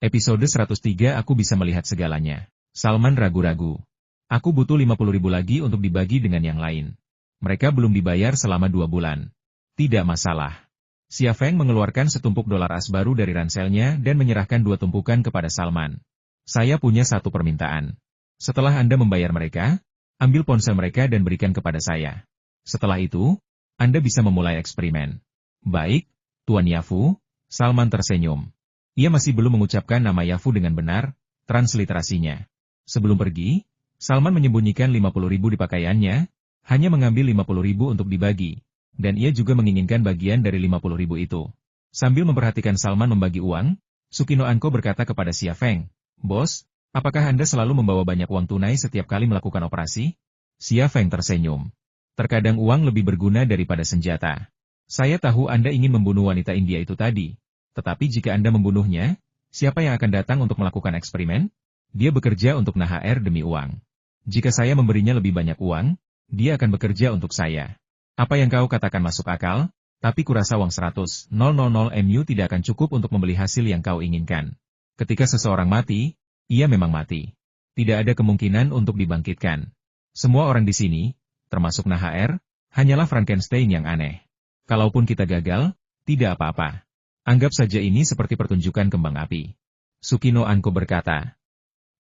Episode 103 Aku bisa melihat segalanya. Salman ragu-ragu. Aku butuh 50.000 lagi untuk dibagi dengan yang lain. Mereka belum dibayar selama 2 bulan. Tidak masalah. Xia Feng mengeluarkan setumpuk dolar as baru dari ranselnya dan menyerahkan 2 tumpukan kepada Salman. Saya punya 1 permintaan. Setelah Anda membayar mereka, ambil ponsel mereka dan berikan kepada saya. Setelah itu, Anda bisa memulai eksperimen. Baik, Tuan Yafu. Salman tersenyum. Ia masih belum mengucapkan nama Yafu dengan benar, transliterasinya. Sebelum pergi, Salman menyembunyikan 50.000 di pakaiannya, hanya mengambil 50.000 untuk dibagi, dan ia juga menginginkan bagian dari 50.000 itu. Sambil memperhatikan Salman membagi uang, Sukino Anko berkata kepada Xia Feng, "Bos, apakah Anda selalu membawa banyak uang tunai setiap kali melakukan operasi?" Xia Feng tersenyum. "Terkadang uang lebih berguna daripada senjata. Saya tahu Anda ingin membunuh wanita India itu tadi. Tetapi jika Anda membunuhnya, siapa yang akan datang untuk melakukan eksperimen? Dia bekerja untuk NHR demi uang. Jika saya memberinya lebih banyak uang, dia akan bekerja untuk saya. Apa yang kau katakan masuk akal, tapi kurasa uang 100.000 MU tidak akan cukup untuk membeli hasil yang kau inginkan. Ketika seseorang mati, ia memang mati. Tidak ada kemungkinan untuk dibangkitkan. Semua orang di sini, termasuk NHR, hanyalah Frankenstein yang aneh. Kalaupun kita gagal, tidak apa-apa. Anggap saja ini seperti pertunjukan kembang api." Sukino Anko berkata.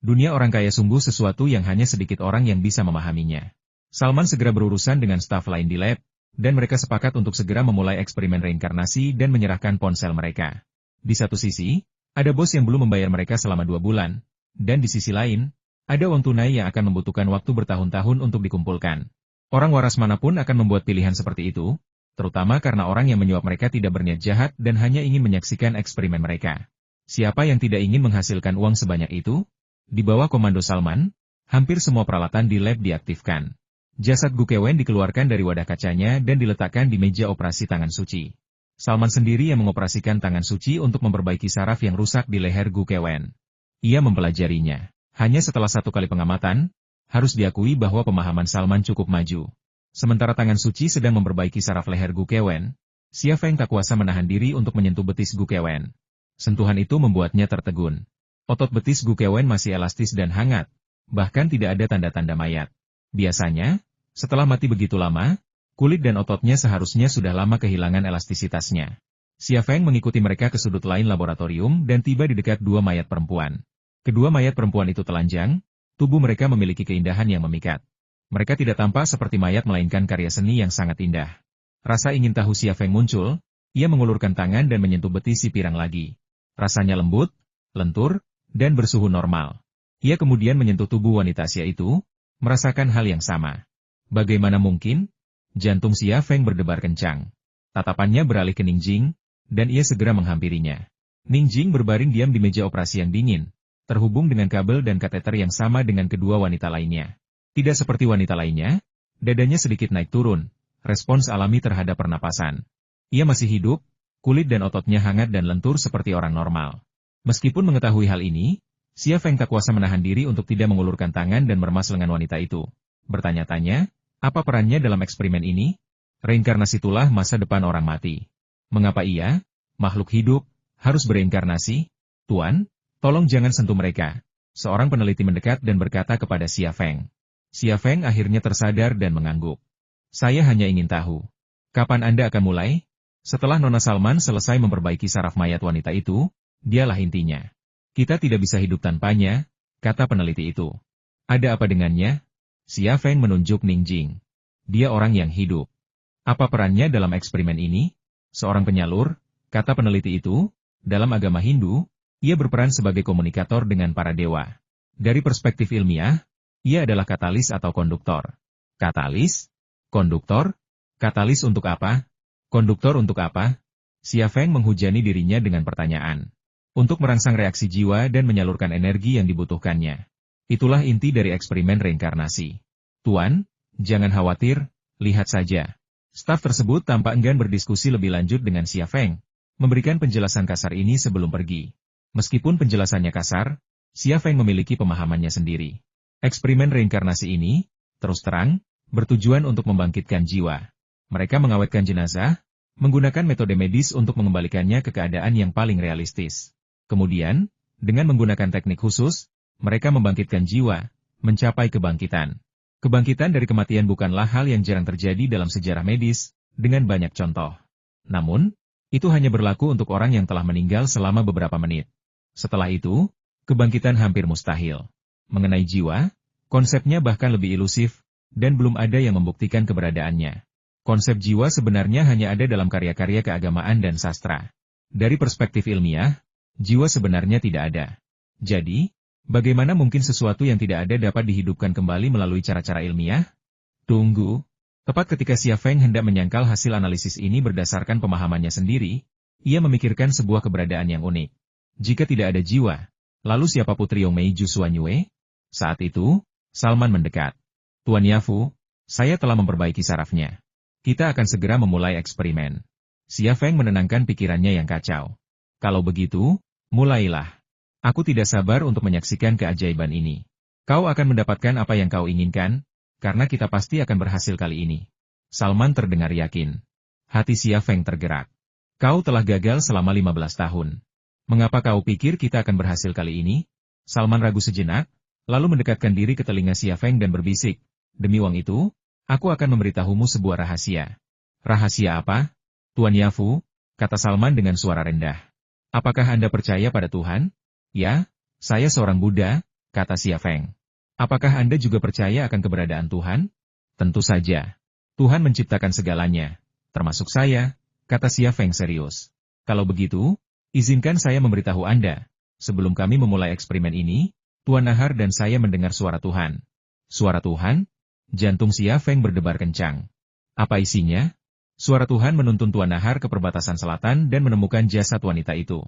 Dunia orang kaya sungguh sesuatu yang hanya sedikit orang yang bisa memahaminya. Salman segera berurusan dengan staf lain di lab, dan mereka sepakat untuk segera memulai eksperimen reinkarnasi dan menyerahkan ponsel mereka. Di satu sisi, ada bos yang belum membayar mereka selama 2 bulan, dan di sisi lain, ada uang tunai yang akan membutuhkan waktu bertahun-tahun untuk dikumpulkan. Orang waras manapun akan membuat pilihan seperti itu, terutama karena orang yang menyuap mereka tidak berniat jahat dan hanya ingin menyaksikan eksperimen mereka. Siapa yang tidak ingin menghasilkan uang sebanyak itu? Di bawah komando Salman, hampir semua peralatan di lab diaktifkan. Jasad Gu Kewen dikeluarkan dari wadah kacanya dan diletakkan di meja operasi tangan suci. Salman sendiri yang mengoperasikan tangan suci untuk memperbaiki saraf yang rusak di leher Gu Kewen. Ia mempelajarinya. Hanya setelah 1 kali pengamatan, harus diakui bahwa pemahaman Salman cukup maju. Sementara tangan suci sedang memperbaiki saraf leher Gu Kewen, Xia Feng tak kuasa menahan diri untuk menyentuh betis Gu Kewen. Sentuhan itu membuatnya tertegun. Otot betis Gu Kewen masih elastis dan hangat, bahkan tidak ada tanda-tanda mayat. Biasanya, setelah mati begitu lama, kulit dan ototnya seharusnya sudah lama kehilangan elastisitasnya. Xia Feng mengikuti mereka ke sudut lain laboratorium dan tiba di dekat 2 mayat perempuan. Kedua mayat perempuan itu telanjang, tubuh mereka memiliki keindahan yang memikat. Mereka tidak tampak seperti mayat melainkan karya seni yang sangat indah. Rasa ingin tahu Xia Feng muncul, ia mengulurkan tangan dan menyentuh betis si pirang lagi. Rasanya lembut, lentur, dan bersuhu normal. Ia kemudian menyentuh tubuh wanita Xia itu, merasakan hal yang sama. Bagaimana mungkin? Jantung Xia Feng berdebar kencang. Tatapannya beralih ke Ningjing, dan ia segera menghampirinya. Ningjing berbaring diam di meja operasi yang dingin, terhubung dengan kabel dan kateter yang sama dengan kedua wanita lainnya. Tidak seperti wanita lainnya, dadanya sedikit naik turun, respons alami terhadap pernapasan. Ia masih hidup, kulit dan ototnya hangat dan lentur seperti orang normal. Meskipun mengetahui hal ini, Xia Feng tak kuasa menahan diri untuk tidak mengulurkan tangan dan meremas lengan wanita itu. Bertanya-tanya, apa perannya dalam eksperimen ini? Reinkarnasi itulah masa depan orang mati. Mengapa ia, makhluk hidup, harus bereinkarnasi? Tuan, tolong jangan sentuh mereka. Seorang peneliti mendekat dan berkata kepada Xia Feng. Xia Feng akhirnya tersadar dan mengangguk. Saya hanya ingin tahu. Kapan Anda akan mulai? Setelah Nona Salman selesai memperbaiki saraf mayat wanita itu, dialah intinya. Kita tidak bisa hidup tanpanya, kata peneliti itu. Ada apa dengannya? Xia Feng menunjuk Ningjing. Dia orang yang hidup. Apa perannya dalam eksperimen ini? Seorang penyalur, kata peneliti itu. Dalam agama Hindu, ia berperan sebagai komunikator dengan para dewa. Dari perspektif ilmiah, ia adalah katalis atau konduktor. Katalis? Konduktor? Katalis untuk apa? Konduktor untuk apa? Xia Feng menghujani dirinya dengan pertanyaan. Untuk merangsang reaksi jiwa dan menyalurkan energi yang dibutuhkannya. Itulah inti dari eksperimen reinkarnasi. Tuan, jangan khawatir, lihat saja. Staf tersebut tampak enggan berdiskusi lebih lanjut dengan Xia Feng, memberikan penjelasan kasar ini sebelum pergi. Meskipun penjelasannya kasar, Xia Feng memiliki pemahamannya sendiri. Eksperimen reinkarnasi ini, terus terang, bertujuan untuk membangkitkan jiwa. Mereka mengawetkan jenazah, menggunakan metode medis untuk mengembalikannya ke keadaan yang paling realistis. Kemudian, Dengan menggunakan teknik khusus, mereka membangkitkan jiwa, mencapai kebangkitan. Kebangkitan dari kematian bukanlah hal yang jarang terjadi dalam sejarah medis, dengan banyak contoh. Namun, itu hanya berlaku untuk orang yang telah meninggal selama beberapa menit. Setelah itu, kebangkitan hampir mustahil. Mengenai jiwa, konsepnya bahkan lebih ilusif, dan belum ada yang membuktikan keberadaannya. Konsep jiwa sebenarnya hanya ada dalam karya-karya keagamaan dan sastra. Dari perspektif ilmiah, jiwa sebenarnya tidak ada. Jadi, bagaimana mungkin sesuatu yang tidak ada dapat dihidupkan kembali melalui cara-cara ilmiah? Tunggu. Tepat ketika Xia Feng hendak menyangkal hasil analisis ini berdasarkan pemahamannya sendiri, ia memikirkan sebuah keberadaan yang unik. Jika tidak ada jiwa, lalu siapa Putri Yongmei Ju Xuanyue? Saat itu, Salman mendekat. Tuan Yafu, saya telah memperbaiki sarafnya. Kita akan segera memulai eksperimen. Xia Feng menenangkan pikirannya yang kacau. Kalau begitu, mulailah. Aku tidak sabar untuk menyaksikan keajaiban ini. Kau akan mendapatkan apa yang kau inginkan, karena kita pasti akan berhasil kali ini. Salman terdengar yakin. Hati Xia Feng tergerak. Kau telah gagal selama 15 tahun. Mengapa kau pikir kita akan berhasil kali ini? Salman ragu sejenak, lalu mendekatkan diri ke telinga Xia Feng dan berbisik. Demi uang itu, aku akan memberitahumu sebuah rahasia. Rahasia apa? Tuan Yafu, kata Salman dengan suara rendah. Apakah Anda percaya pada Tuhan? Ya, saya seorang Buddha, kata Xia Feng. Apakah Anda juga percaya akan keberadaan Tuhan? Tentu saja. Tuhan menciptakan segalanya, termasuk saya, kata Xia Feng serius. Kalau begitu, izinkan saya memberitahu Anda. Sebelum kami memulai eksperimen ini, Tuan Nahar dan saya mendengar suara Tuhan. Suara Tuhan? Jantung Xia Feng berdebar kencang. Apa isinya? Suara Tuhan menuntun Tuan Nahar ke perbatasan selatan dan menemukan jasad wanita itu.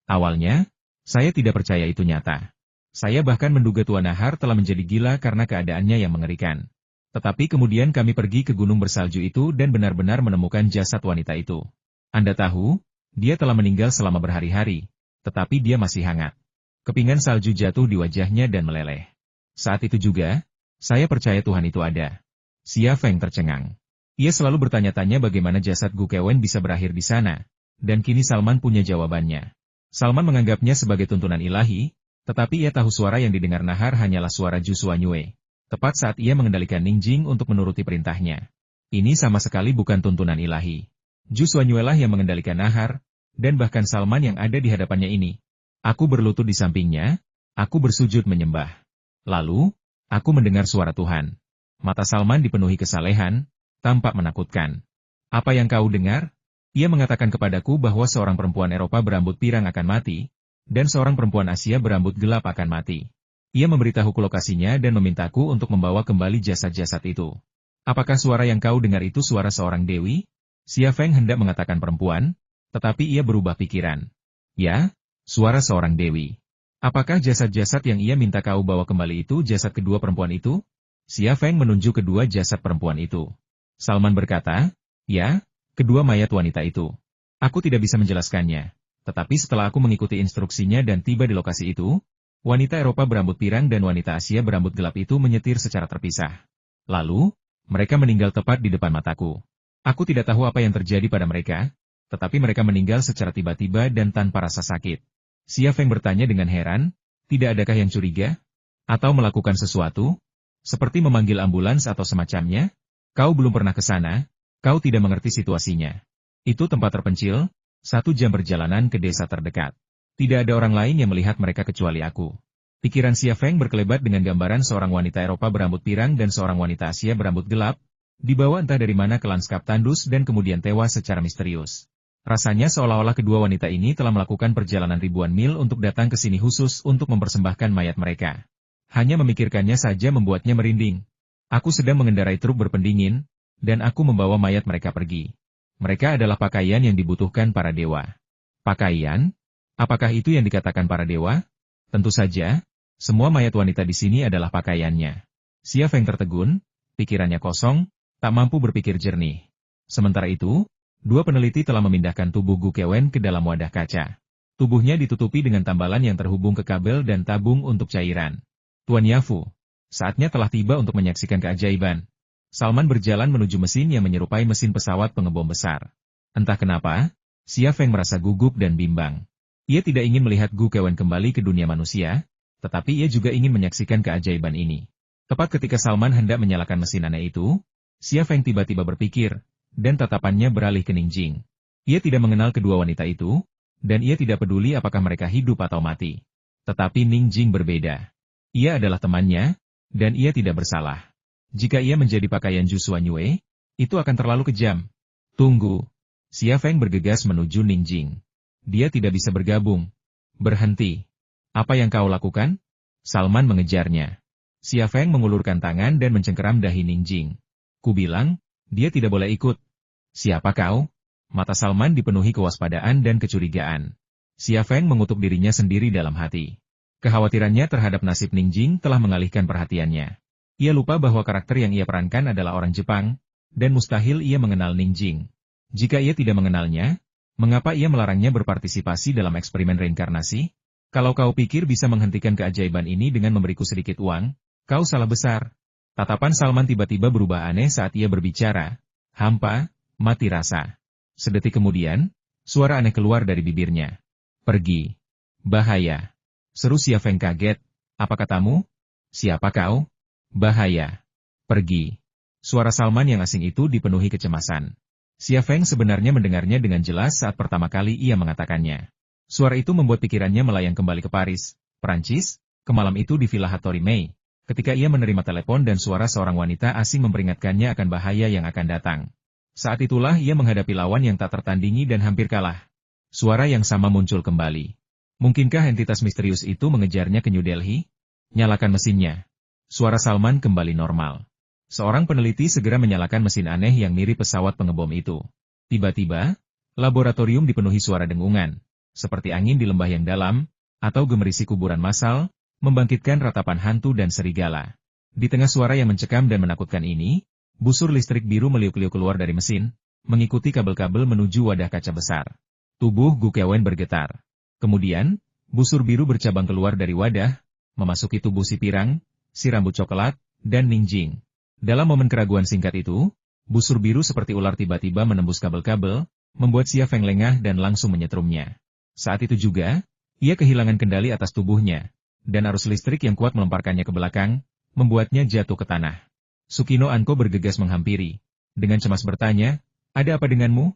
Awalnya, saya tidak percaya itu nyata. Saya bahkan menduga Tuan Nahar telah menjadi gila karena keadaannya yang mengerikan. Tetapi kemudian kami pergi ke gunung bersalju itu dan benar-benar menemukan jasad wanita itu. Anda tahu, dia telah meninggal selama berhari-hari, tetapi dia masih hangat. Kepingan salju jatuh di wajahnya dan meleleh. Saat itu juga, saya percaya Tuhan itu ada. Xia Feng tercengang. Ia selalu bertanya-tanya bagaimana jasad Gu Kewen bisa berakhir di sana, dan kini Salman punya jawabannya. Salman menganggapnya sebagai tuntunan ilahi, tetapi ia tahu suara yang didengar Nahar hanyalah suara Ju Xuanyue. Tepat saat ia mengendalikan Ningjing untuk menuruti perintahnya. Ini sama sekali bukan tuntunan ilahi. Ju Xuanyue lah yang mengendalikan Nahar, dan bahkan Salman yang ada di hadapannya ini. Aku berlutut di sampingnya, aku bersujud menyembah. Lalu, aku mendengar suara Tuhan. Mata Salman dipenuhi kesalehan, tampak menakutkan. Apa yang kau dengar? Ia mengatakan kepadaku bahwa seorang perempuan Eropa berambut pirang akan mati, dan seorang perempuan Asia berambut gelap akan mati. Ia memberitahuku lokasinya dan memintaku untuk membawa kembali jasad-jasad itu. Apakah suara yang kau dengar itu suara seorang dewi? Xia Feng hendak mengatakan perempuan, tetapi ia berubah pikiran. Ya, suara seorang dewi. Apakah jasad-jasad yang ia minta kau bawa kembali itu jasad kedua perempuan itu? Xia Feng menunjuk kedua jasad perempuan itu. Salman berkata, ya, kedua mayat wanita itu. Aku tidak bisa menjelaskannya. Tetapi setelah aku mengikuti instruksinya dan tiba di lokasi itu, wanita Eropa berambut pirang dan wanita Asia berambut gelap itu menyetir secara terpisah. Lalu, mereka meninggal tepat di depan mataku. Aku tidak tahu apa yang terjadi pada mereka, tetapi mereka meninggal secara tiba-tiba dan tanpa rasa sakit. Xia Feng bertanya dengan heran, tidak adakah yang curiga? Atau melakukan sesuatu? Seperti memanggil ambulans atau semacamnya? Kau belum pernah ke sana? Kau tidak mengerti situasinya. Itu tempat terpencil, 1 jam perjalanan ke desa terdekat. Tidak ada orang lain yang melihat mereka kecuali aku. Pikiran Xia Feng berkelebat dengan gambaran seorang wanita Eropa berambut pirang dan seorang wanita Asia berambut gelap, dibawa entah dari mana ke lanskap tandus dan kemudian tewas secara misterius. Rasanya seolah-olah kedua wanita ini telah melakukan perjalanan ribuan mil untuk datang ke sini khusus untuk mempersembahkan mayat mereka. Hanya memikirkannya saja membuatnya merinding. Aku sedang mengendarai truk berpendingin, dan aku membawa mayat mereka pergi. Mereka adalah pakaian yang dibutuhkan para dewa. Pakaian? Apakah itu yang dikatakan para dewa? Tentu saja, semua mayat wanita di sini adalah pakaiannya. Xia Feng tertegun, pikirannya kosong, tak mampu berpikir jernih. Sementara itu, 2 peneliti telah memindahkan tubuh Gu Kewen ke dalam wadah kaca. Tubuhnya ditutupi dengan tambalan yang terhubung ke kabel dan tabung untuk cairan. Tuan Yafu, saatnya telah tiba untuk menyaksikan keajaiban. Salman berjalan menuju mesin yang menyerupai mesin pesawat pengebom besar. Entah kenapa, Xia Feng merasa gugup dan bimbang. Ia tidak ingin melihat Gu Kewen kembali ke dunia manusia, tetapi ia juga ingin menyaksikan keajaiban ini. Tepat ketika Salman hendak menyalakan mesin aneh itu, Xia Feng tiba-tiba berpikir, dan tatapannya beralih ke Ning Jing. Ia tidak mengenal kedua wanita itu, dan ia tidak peduli apakah mereka hidup atau mati. Tetapi Ning Jing berbeda. Ia adalah temannya, dan ia tidak bersalah. Jika ia menjadi pakaian Zhu Xuanyue, itu akan terlalu kejam. Tunggu. Xia Feng bergegas menuju Ning Jing. Dia tidak bisa bergabung. Berhenti. Apa yang kau lakukan? Salman mengejarnya. Xia Feng mengulurkan tangan dan mencengkeram dahi Ning Jing. Ku bilang, dia tidak boleh ikut. Siapa kau? Mata Salman dipenuhi kewaspadaan dan kecurigaan. Xia Feng mengutuk dirinya sendiri dalam hati. Kekhawatirannya terhadap nasib Ning Jing telah mengalihkan perhatiannya. Ia lupa bahwa karakter yang ia perankan adalah orang Jepang, dan mustahil ia mengenal Ning Jing. Jika ia tidak mengenalnya, mengapa ia melarangnya berpartisipasi dalam eksperimen reinkarnasi? Kalau kau pikir bisa menghentikan keajaiban ini dengan memberiku sedikit uang, kau salah besar. Tatapan Salman tiba-tiba berubah aneh saat ia berbicara. Hampa, mati rasa. Sedetik kemudian, suara aneh keluar dari bibirnya. Pergi. Bahaya. Seru Xia Feng kaget. Apa katamu? Siapa kau? Bahaya. Pergi. Suara Salman yang asing itu dipenuhi kecemasan. Xia Feng sebenarnya mendengarnya dengan jelas saat pertama kali ia mengatakannya. Suara itu membuat pikirannya melayang kembali ke Paris, Perancis, ke malam itu di Villa Hattori Mei, ketika ia menerima telepon dan suara seorang wanita asing memperingatkannya akan bahaya yang akan datang. Saat itulah ia menghadapi lawan yang tak tertandingi dan hampir kalah. Suara yang sama muncul kembali. Mungkinkah entitas misterius itu mengejarnya ke New Delhi? Nyalakan mesinnya. Suara Salman kembali normal. Seorang peneliti segera menyalakan mesin aneh yang mirip pesawat pengebom itu. Tiba-tiba, laboratorium dipenuhi suara dengungan, seperti angin di lembah yang dalam, atau gemerisi kuburan massal, membangkitkan ratapan hantu dan serigala. Di tengah suara yang mencekam dan menakutkan ini, busur listrik biru meliuk-liuk keluar dari mesin, mengikuti kabel-kabel menuju wadah kaca besar. Tubuh Gu Kewen bergetar. Kemudian, busur biru bercabang keluar dari wadah, memasuki tubuh si pirang, si rambut coklat, dan Ning Jing. Dalam momen keraguan singkat itu, busur biru seperti ular tiba-tiba menembus kabel-kabel, membuat Xia Feng lengah dan langsung menyetrumnya. Saat itu juga, ia kehilangan kendali atas tubuhnya, dan arus listrik yang kuat melemparkannya ke belakang, membuatnya jatuh ke tanah. Sukino Anko bergegas menghampiri, dengan cemas bertanya, ada apa denganmu?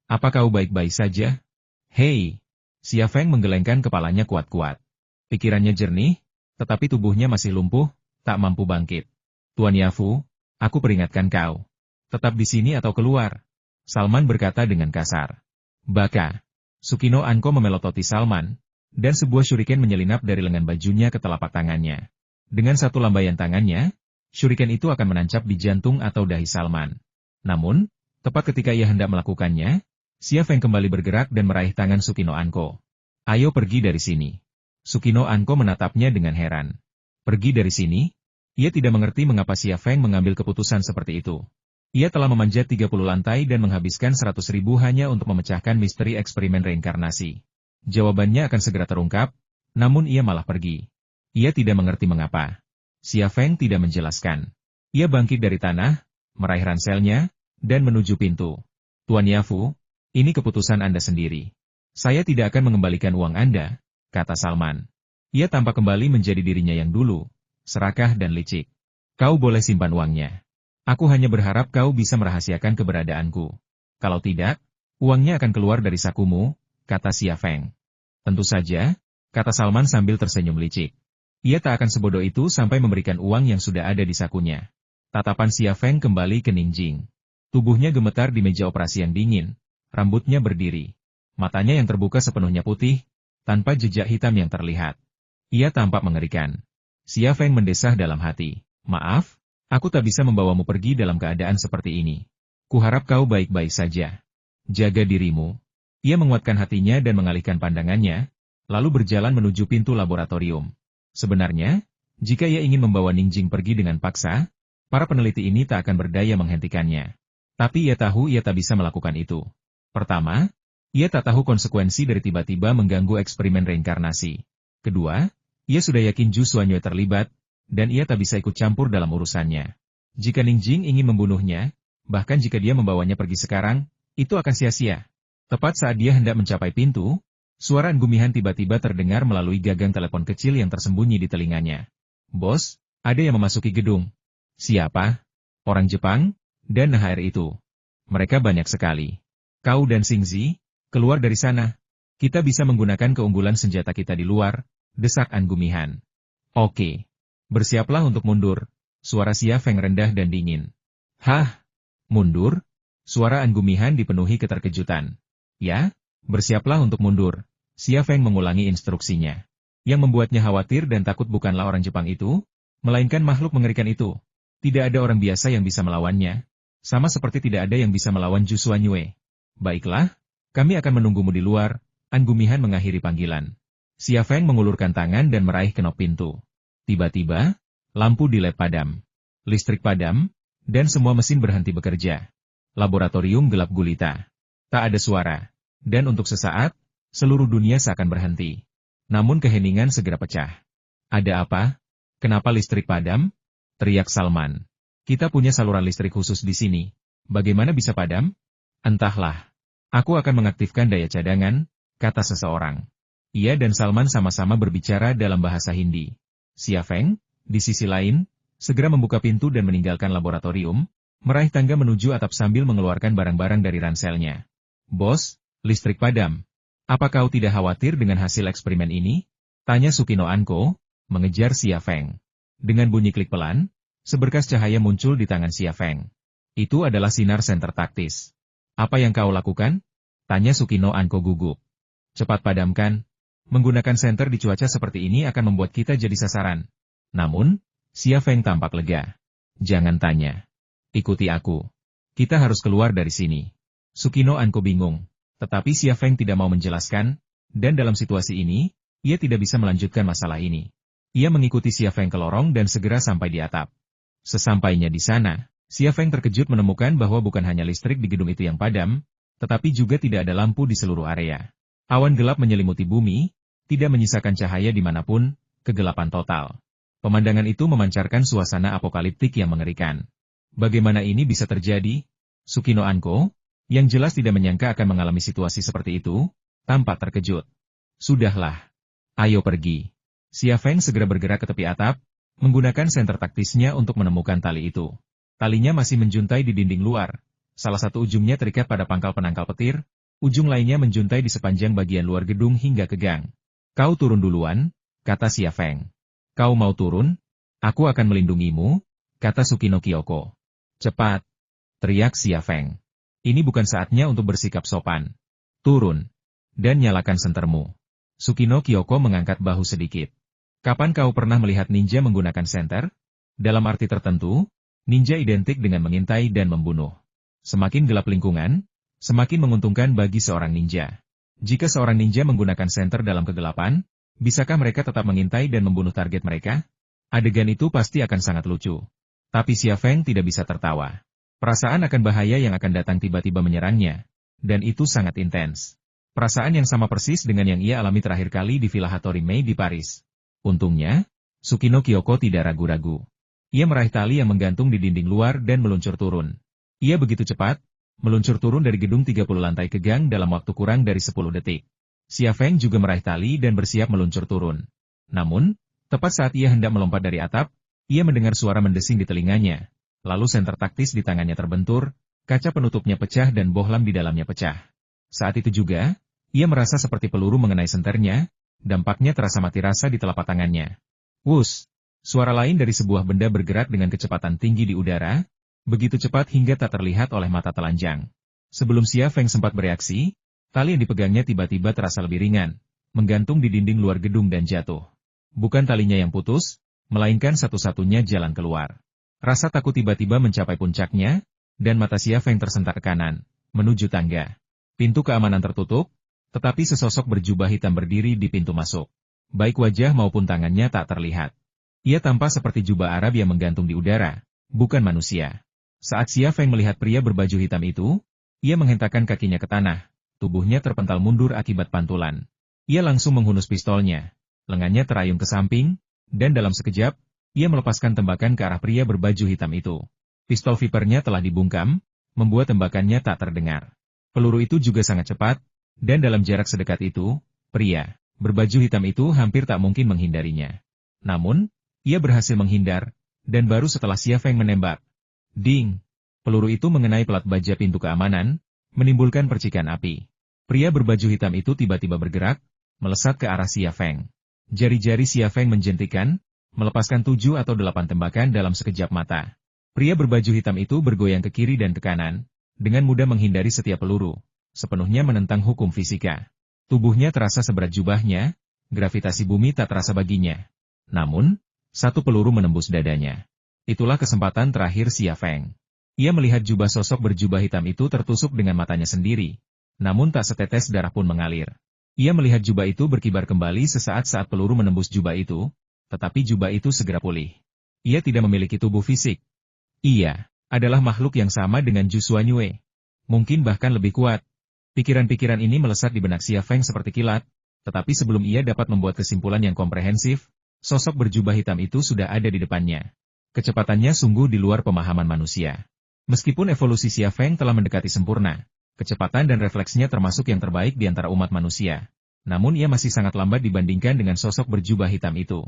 Apa kau baik-baik saja? Hei! Xia Feng menggelengkan kepalanya kuat-kuat. Pikirannya jernih, tetapi tubuhnya masih lumpuh, tak mampu bangkit. Tuan Yafu, aku peringatkan kau. Tetap di sini atau keluar. Salman berkata dengan kasar. Baka. Sukino Anko memelototi Salman, dan sebuah shuriken menyelinap dari lengan bajunya ke telapak tangannya. Dengan satu lambaian tangannya, shuriken itu akan menancap di jantung atau dahi Salman. Namun, tepat ketika ia hendak melakukannya, Xia Feng kembali bergerak dan meraih tangan Sukino Anko. Ayo pergi dari sini. Sukino Anko menatapnya dengan heran. Pergi dari sini? Ia tidak mengerti mengapa Xia Feng mengambil keputusan seperti itu. Ia telah memanjat 30 lantai dan menghabiskan 100.000 hanya untuk memecahkan misteri eksperimen reinkarnasi. Jawabannya akan segera terungkap, namun ia malah pergi. Ia tidak mengerti mengapa. Xia Feng tidak menjelaskan. Ia bangkit dari tanah, meraih ranselnya, dan menuju pintu. Tuan Yafu, ini keputusan Anda sendiri. Saya tidak akan mengembalikan uang Anda, kata Salman. Ia tampak kembali menjadi dirinya yang dulu, serakah dan licik. Kau boleh simpan uangnya. Aku hanya berharap kau bisa merahasiakan keberadaanku. Kalau tidak, uangnya akan keluar dari sakumu, kata Xia Feng. Tentu saja, kata Salman sambil tersenyum licik. Ia tak akan sebodoh itu sampai memberikan uang yang sudah ada di sakunya. Tatapan Xia Feng kembali ke Ning Jing. Tubuhnya gemetar di meja operasi yang dingin, rambutnya berdiri. Matanya yang terbuka sepenuhnya putih, tanpa jejak hitam yang terlihat. Ia tampak mengerikan. Xia Feng mendesah dalam hati. Maaf, aku tak bisa membawamu pergi dalam keadaan seperti ini. Kuharap kau baik-baik saja. Jaga dirimu. Ia menguatkan hatinya dan mengalihkan pandangannya, lalu berjalan menuju pintu laboratorium. Sebenarnya, jika ia ingin membawa Ning Jing pergi dengan paksa, para peneliti ini tak akan berdaya menghentikannya. Tapi ia tahu ia tak bisa melakukan itu. Pertama, ia tak tahu konsekuensi dari tiba-tiba mengganggu eksperimen reinkarnasi. Kedua, ia sudah yakin Zhu Xuanyue terlibat, dan ia tak bisa ikut campur dalam urusannya. Jika Ning Jing ingin membunuhnya, bahkan jika dia membawanya pergi sekarang, itu akan sia-sia. Tepat saat dia hendak mencapai pintu, Suara Gumihan tiba-tiba terdengar melalui gagang telepon kecil yang tersembunyi di telinganya. Bos, ada yang memasuki gedung. Siapa? Orang Jepang? Dan HR itu. Mereka banyak sekali. Kau dan Xingzi, keluar dari sana. Kita bisa menggunakan keunggulan senjata kita di luar, desak Gumihan. Oke. Bersiaplah untuk mundur. Suara Xia Feng rendah dan dingin. Hah? Mundur? Suara Gumihan dipenuhi keterkejutan. Ya? Bersiaplah untuk mundur. Xia Feng mengulangi instruksinya. Yang membuatnya khawatir dan takut bukanlah orang Jepang itu, melainkan makhluk mengerikan itu. Tidak ada orang biasa yang bisa melawannya. Sama seperti tidak ada yang bisa melawan Zhu Xuanyue. Baiklah, kami akan menunggumu di luar. Gumihan mengakhiri panggilan. Xia Feng mengulurkan tangan dan meraih kenop pintu. Tiba-tiba, lampu di lab padam. Listrik padam, dan semua mesin berhenti bekerja. Laboratorium gelap gulita. Tak ada suara. Dan untuk sesaat, seluruh dunia seakan berhenti. Namun keheningan segera pecah. Ada apa? Kenapa listrik padam? Teriak Salman. Kita punya saluran listrik khusus di sini. Bagaimana bisa padam? Entahlah. Aku akan mengaktifkan daya cadangan, kata seseorang. Ia dan Salman sama-sama berbicara dalam bahasa Hindi. Xia Feng, di sisi lain, segera membuka pintu dan meninggalkan laboratorium, meraih tangga menuju atap sambil mengeluarkan barang-barang dari ranselnya. Bos, listrik padam. Apa kau tidak khawatir dengan hasil eksperimen ini? Tanya Sukino Anko, mengejar Xia Feng. Dengan bunyi klik pelan, seberkas cahaya muncul di tangan Xia Feng. Itu adalah sinar senter taktis. Apa yang kau lakukan? Tanya Sukino Anko gugup. Cepat padamkan. Menggunakan senter di cuaca seperti ini akan membuat kita jadi sasaran. Namun, Xia Feng tampak lega. Jangan tanya. Ikuti aku. Kita harus keluar dari sini. Sukino Anko bingung. Tetapi Xia Feng tidak mau menjelaskan, dan dalam situasi ini, ia tidak bisa melanjutkan masalah ini. Ia mengikuti Xia Feng ke lorong dan segera sampai di atap. Sesampainya di sana, Xia Feng terkejut menemukan bahwa bukan hanya listrik di gedung itu yang padam, tetapi juga tidak ada lampu di seluruh area. Awan gelap menyelimuti bumi, tidak menyisakan cahaya dimanapun, kegelapan total. Pemandangan itu memancarkan suasana apokaliptik yang mengerikan. Bagaimana ini bisa terjadi? Sukino Anko, yang jelas tidak menyangka akan mengalami situasi seperti itu, tampak terkejut. Sudahlah. Ayo pergi. Xia Feng segera bergerak ke tepi atap, menggunakan senter taktisnya untuk menemukan tali itu. Talinya masih menjuntai di dinding luar. Salah satu ujungnya terikat pada pangkal penangkal petir, ujung lainnya menjuntai di sepanjang bagian luar gedung hingga ke gang. Kau turun duluan, kata Xia Feng. Kau mau turun? Aku akan melindungimu, kata Sukino Kyoko. Cepat, teriak Xia Feng. Ini bukan saatnya untuk bersikap sopan. Turun. Dan nyalakan sentermu. Sukino Kyoko mengangkat bahu sedikit. Kapan kau pernah melihat ninja menggunakan senter? Dalam arti tertentu, ninja identik dengan mengintai dan membunuh. Semakin gelap lingkungan, semakin menguntungkan bagi seorang ninja. Jika seorang ninja menggunakan senter dalam kegelapan, bisakah mereka tetap mengintai dan membunuh target mereka? Adegan itu pasti akan sangat lucu. Tapi Xia Feng tidak bisa tertawa. Perasaan akan bahaya yang akan datang tiba-tiba menyerangnya. Dan itu sangat intens. Perasaan yang sama persis dengan yang ia alami terakhir kali di Villa Hattori Mei di Paris. Untungnya, Sukino Kyoko tidak ragu-ragu. Ia meraih tali yang menggantung di dinding luar dan meluncur turun. Ia begitu cepat, meluncur turun dari gedung 30 lantai ke gang dalam waktu kurang dari 10 detik. Xia Feng juga meraih tali dan bersiap meluncur turun. Namun, tepat saat ia hendak melompat dari atap, ia mendengar suara mendesing di telinganya. Lalu senter taktis di tangannya terbentur, kaca penutupnya pecah dan bohlam di dalamnya pecah. Saat itu juga, ia merasa seperti peluru mengenai senternya, dampaknya terasa mati rasa di telapak tangannya. Wus! Suara lain dari sebuah benda bergerak dengan kecepatan tinggi di udara, begitu cepat hingga tak terlihat oleh mata telanjang. Sebelum Xia Feng sempat bereaksi, tali yang dipegangnya tiba-tiba terasa lebih ringan, menggantung di dinding luar gedung dan jatuh. Bukan talinya yang putus, melainkan satu-satunya jalan keluar. Rasa takut tiba-tiba mencapai puncaknya, dan mata Xia Feng tersentak ke kanan, menuju tangga. Pintu keamanan tertutup, tetapi sesosok berjubah hitam berdiri di pintu masuk. Baik wajah maupun tangannya tak terlihat. Ia tampak seperti jubah Arab yang menggantung di udara, bukan manusia. Saat Xia Feng melihat pria berbaju hitam itu, ia menghentakkan kakinya ke tanah, tubuhnya terpental mundur akibat pantulan. Ia langsung menghunus pistolnya, lengannya terayun ke samping, dan dalam sekejap, ia melepaskan tembakan ke arah pria berbaju hitam itu. Pistol Vipernya telah dibungkam, membuat tembakannya tak terdengar. Peluru itu juga sangat cepat, dan dalam jarak sedekat itu, Pria berbaju hitam itu hampir tak mungkin menghindarinya. Namun, ia berhasil menghindar, dan baru setelah Xia Feng menembak. Ding! Peluru itu mengenai pelat baja pintu keamanan, menimbulkan percikan api. Pria berbaju hitam itu tiba-tiba bergerak, melesat ke arah Xia Feng. Jari-jari Xia Feng menjentikan, melepaskan 7 atau 8 tembakan dalam sekejap mata. Pria berbaju hitam itu bergoyang ke kiri dan ke kanan, dengan mudah menghindari setiap peluru, sepenuhnya menentang hukum fisika. Tubuhnya terasa seberat jubahnya, gravitasi bumi tak terasa baginya. Namun, satu peluru menembus dadanya. Itulah kesempatan terakhir Xia Feng. Ia melihat jubah sosok berjubah hitam itu tertusuk dengan matanya sendiri, namun tak setetes darah pun mengalir. Ia melihat jubah itu berkibar kembali sesaat saat peluru menembus jubah itu, tetapi jubah itu segera pulih. Ia tidak memiliki tubuh fisik. Ia adalah makhluk yang sama dengan Zhu Xuanyue. Mungkin bahkan lebih kuat. Pikiran-pikiran ini melesat di benak Xia Feng seperti kilat, tetapi sebelum ia dapat membuat kesimpulan yang komprehensif, sosok berjubah hitam itu sudah ada di depannya. Kecepatannya sungguh di luar pemahaman manusia. Meskipun evolusi Xia Feng telah mendekati sempurna, kecepatan dan refleksnya termasuk yang terbaik di antara umat manusia. Namun ia masih sangat lambat dibandingkan dengan sosok berjubah hitam itu.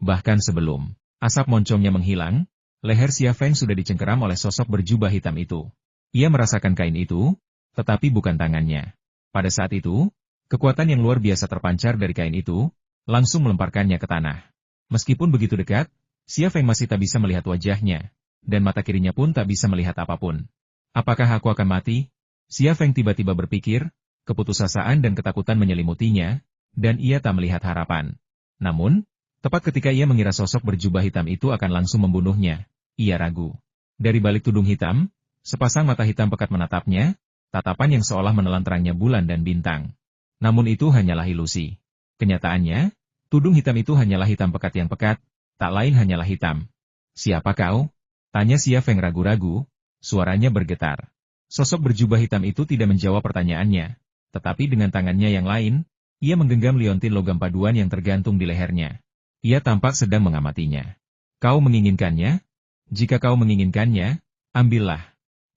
Bahkan sebelum asap moncongnya menghilang, leher Xia Feng sudah dicengkeram oleh sosok berjubah hitam itu. Ia merasakan kain itu, tetapi bukan tangannya. Pada saat itu, kekuatan yang luar biasa terpancar dari kain itu, langsung melemparkannya ke tanah. Meskipun begitu dekat, Xia Feng masih tak bisa melihat wajahnya, dan mata kirinya pun tak bisa melihat apapun. Apakah aku akan mati? Xia Feng tiba-tiba berpikir, keputusasaan dan ketakutan menyelimutinya, dan ia tak melihat harapan. Namun, tepat ketika ia mengira sosok berjubah hitam itu akan langsung membunuhnya, ia ragu. Dari balik tudung hitam, sepasang mata hitam pekat menatapnya, tatapan yang seolah menelan terangnya bulan dan bintang. Namun itu hanyalah ilusi. Kenyataannya, tudung hitam itu hanyalah hitam pekat yang pekat, tak lain hanyalah hitam. Siapa kau? Tanya Xia Feng ragu-ragu, suaranya bergetar. Sosok berjubah hitam itu tidak menjawab pertanyaannya, tetapi dengan tangannya yang lain, ia menggenggam liontin logam paduan yang tergantung di lehernya. Ia tampak sedang mengamatinya. Kau menginginkannya? Jika kau menginginkannya, ambillah.